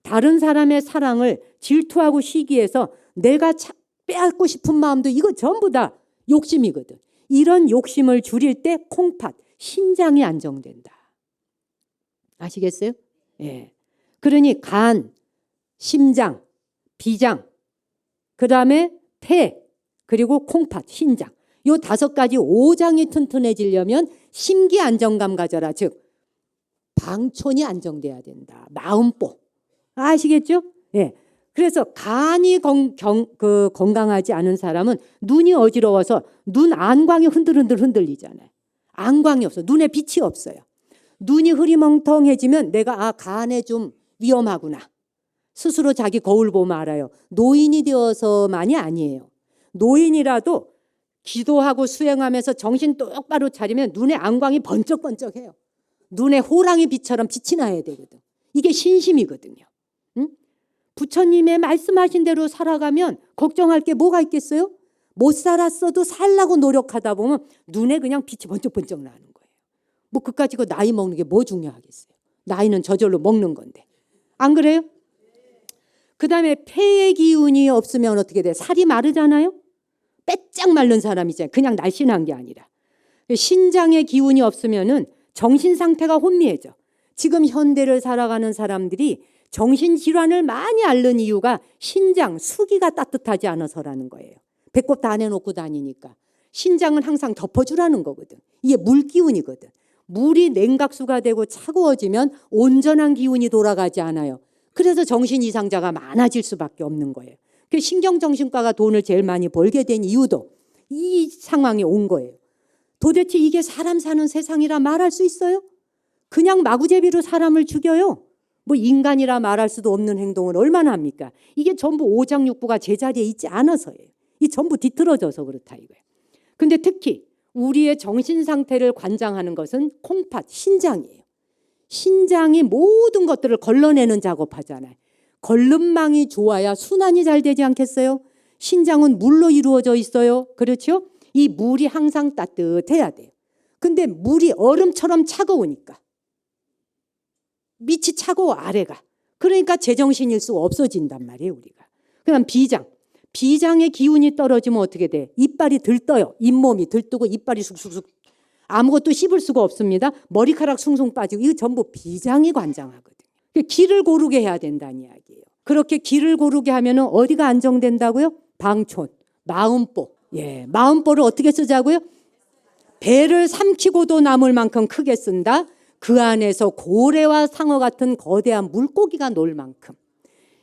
다른 사람의 사랑을 질투하고 시기해서 내가 빼앗고 싶은 마음도 이거 전부 다 욕심이거든. 이런 욕심을 줄일 때 콩팥, 신장이 안정된다. 아시겠어요? 예. 그러니 간, 심장, 비장, 그 다음에 폐, 그리고 콩팥, 신장. 요 5가지 오장이 튼튼해지려면 심기 안정감 가져라. 즉 방촌이 안정돼야 된다. 마음보. 아시겠죠? 예. 그래서 간이 건강하지 않은 사람은 눈이 어지러워서 눈 안광이 흔들리잖아요. 안광이 없어. 눈에 빛이 없어요. 눈이 흐리멍텅해지면 내가 간에 좀 위험하구나. 스스로 자기 거울 보면 알아요. 노인이 되어서만이 아니에요. 노인이라도 기도하고 수행하면서 정신 똑바로 차리면 눈에 안광이 번쩍번쩍해요. 눈에 호랑이 빛처럼 빛이 나야 되거든. 이게 신심이거든요. 응? 부처님의 말씀하신 대로 살아가면 걱정할 게 뭐가 있겠어요? 못 살았어도 살라고 노력하다 보면 눈에 그냥 빛이 번쩍번쩍 나는 거예요. 뭐 그까짓 거 나이 먹는 게 뭐 중요하겠어요? 나이는 저절로 먹는 건데. 안 그래요? 그 다음에 폐의 기운이 없으면 어떻게 돼? 살이 마르잖아요? 빼짝 마른 사람이잖아요. 그냥 날씬한 게 아니라. 신장의 기운이 없으면은 정신 상태가 혼미해져. 지금 현대를 살아가는 사람들이 정신질환을 많이 앓는 이유가 신장, 수기가 따뜻하지 않아서라는 거예요. 배꼽 다 내놓고 다니니까. 신장은 항상 덮어주라는 거거든. 이게 물기운이거든. 물이 냉각수가 되고 차가워지면 온전한 기운이 돌아가지 않아요. 그래서 정신 이상자가 많아질 수밖에 없는 거예요. 신경정신과가 돈을 제일 많이 벌게 된 이유도 이 상황에 온 거예요. 도대체 이게 사람 사는 세상이라 말할 수 있어요? 그냥 마구제비로 사람을 죽여요. 뭐 인간이라 말할 수도 없는 행동을 얼마나 합니까? 이게 전부 오장육부가 제자리에 있지 않아서예요. 이 전부 뒤틀어져서 그렇다 이거예요. 근데 특히 우리의 정신 상태를 관장하는 것은 콩팥, 신장이에요. 신장이 모든 것들을 걸러내는 작업하잖아요. 걸름망이 좋아야 순환이 잘 되지 않겠어요? 신장은 물로 이루어져 있어요. 그렇죠? 이 물이 항상 따뜻해야 돼요. 근데 물이 얼음처럼 차가우니까 밑이 차가워 아래가. 그러니까 제정신일 수 없어진단 말이에요 우리가. 그다음 비장. 비장의 기운이 떨어지면 어떻게 돼? 이빨이 들떠요. 잇몸이 들뜨고 이빨이 쑥쑥쑥. 아무것도 씹을 수가 없습니다. 머리카락 숭숭 빠지고 이거 전부 비장이 관장하거든요. 길을 고르게 해야 된다는 이야기예요. 그렇게 길을 고르게 하면 어디가 안정된다고요? 방촌, 마음보. 예, 마음보를 어떻게 쓰자고요? 배를 삼키고도 남을 만큼 크게 쓴다. 그 안에서 고래와 상어 같은 거대한 물고기가 놀 만큼.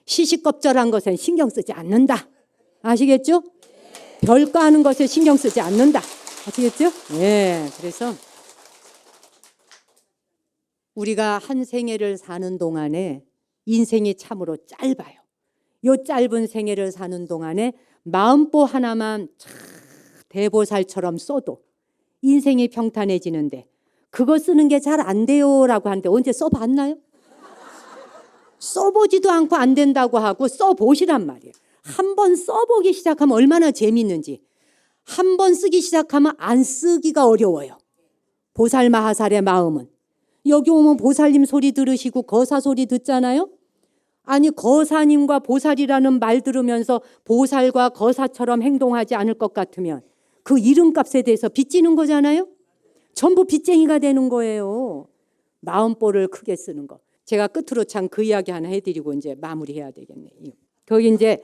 시시껍절한 것엔 신경 쓰지 않는다. 아시겠죠? 별가하는 것에 신경 쓰지 않는다. 아시겠죠? 예, 그래서 우리가 한 생애를 사는 동안에 인생이 참으로 짧아요. 이 짧은 생애를 사는 동안에 마음보 하나만 대보살처럼 써도 인생이 평탄해지는데 그거 쓰는 게 잘 안 돼요라고 하는데 언제 써봤나요? 써보지도 않고 안 된다고 하고 써보시란 말이에요. 한번 써보기 시작하면 얼마나 재밌는지. 한 번 쓰기 시작하면 안 쓰기가 어려워요. 보살마하살의 마음은. 여기 오면 보살님 소리 들으시고 거사 소리 듣잖아요. 아니 거사님과 보살이라는 말 들으면서 보살과 거사처럼 행동하지 않을 것 같으면 그 이름값에 대해서 빚지는 거잖아요. 전부 빚쟁이가 되는 거예요. 마음보를 크게 쓰는 거. 제가 끝으로 참 그 이야기 하나 해드리고 이제 마무리해야 되겠네요. 거기 이제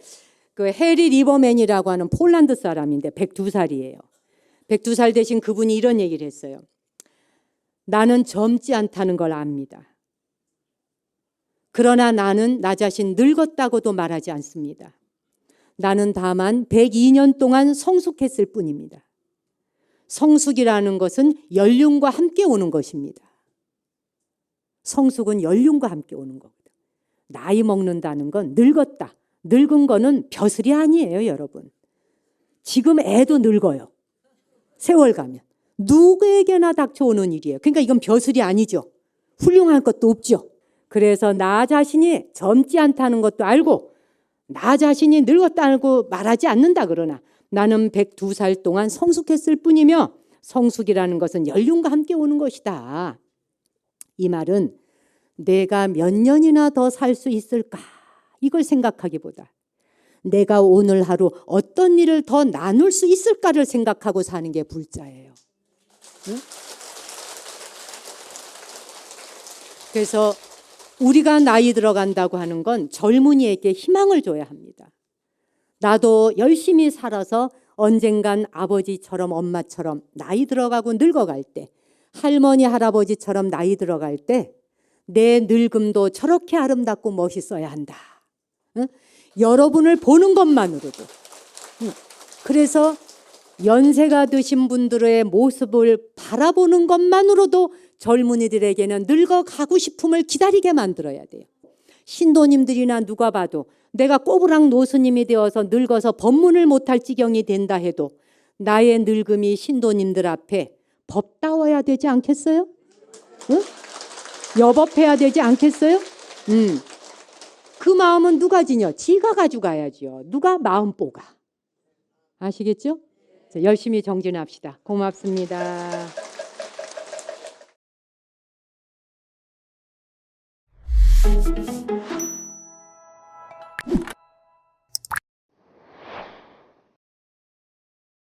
그 해리 리버맨이라고 하는 폴란드 사람인데 102살이에요. 102살 대신 그분이 이런 얘기를 했어요. 나는 젊지 않다는 걸 압니다. 그러나 나는 나 자신 늙었다고도 말하지 않습니다. 나는 다만 102년 동안 성숙했을 뿐입니다. 성숙이라는 것은 연륜과 함께 오는 것입니다. 성숙은 연륜과 함께 오는 거거든. 나이 먹는다는 건 늙었다. 늙은 거는 벼슬이 아니에요, 여러분. 지금 애도 늙어요. 세월 가면. 누구에게나 닥쳐오는 일이에요. 그러니까 이건 벼슬이 아니죠. 훌륭할 것도 없죠. 그래서 나 자신이 젊지 않다는 것도 알고 나 자신이 늙었다고 말하지 않는다 그러나 나는 102살 동안 성숙했을 뿐이며 성숙이라는 것은 연륜과 함께 오는 것이다. 이 말은 내가 몇 년이나 더 살 수 있을까 이걸 생각하기보다 내가 오늘 하루 어떤 일을 더 나눌 수 있을까를 생각하고 사는 게 불자예요. 응? 그래서 우리가 나이 들어간다고 하는 건 젊은이에게 희망을 줘야 합니다. 나도 열심히 살아서 언젠간 아버지처럼 엄마처럼 나이 들어가고 늙어갈 때 할머니 할아버지처럼 나이 들어갈 때 내 늙음도 저렇게 아름답고 멋있어야 한다. 응? 여러분을 보는 것만으로도. 응. 그래서 연세가 드신 분들의 모습을 바라보는 것만으로도 젊은이들에게는 늙어가고 싶음을 기다리게 만들어야 돼요. 신도님들이나 누가 봐도 내가 꼬부랑 노스님이 되어서 늙어서 법문을 못할 지경이 된다 해도 나의 늙음이 신도님들 앞에 법다워야 되지 않겠어요? 응? 여법해야 되지 않겠어요? 그 마음은 누가 지녀? 지가 가져가야죠. 누가 마음 뽀가. 아시겠죠? 열심히 정진합시다. 고맙습니다.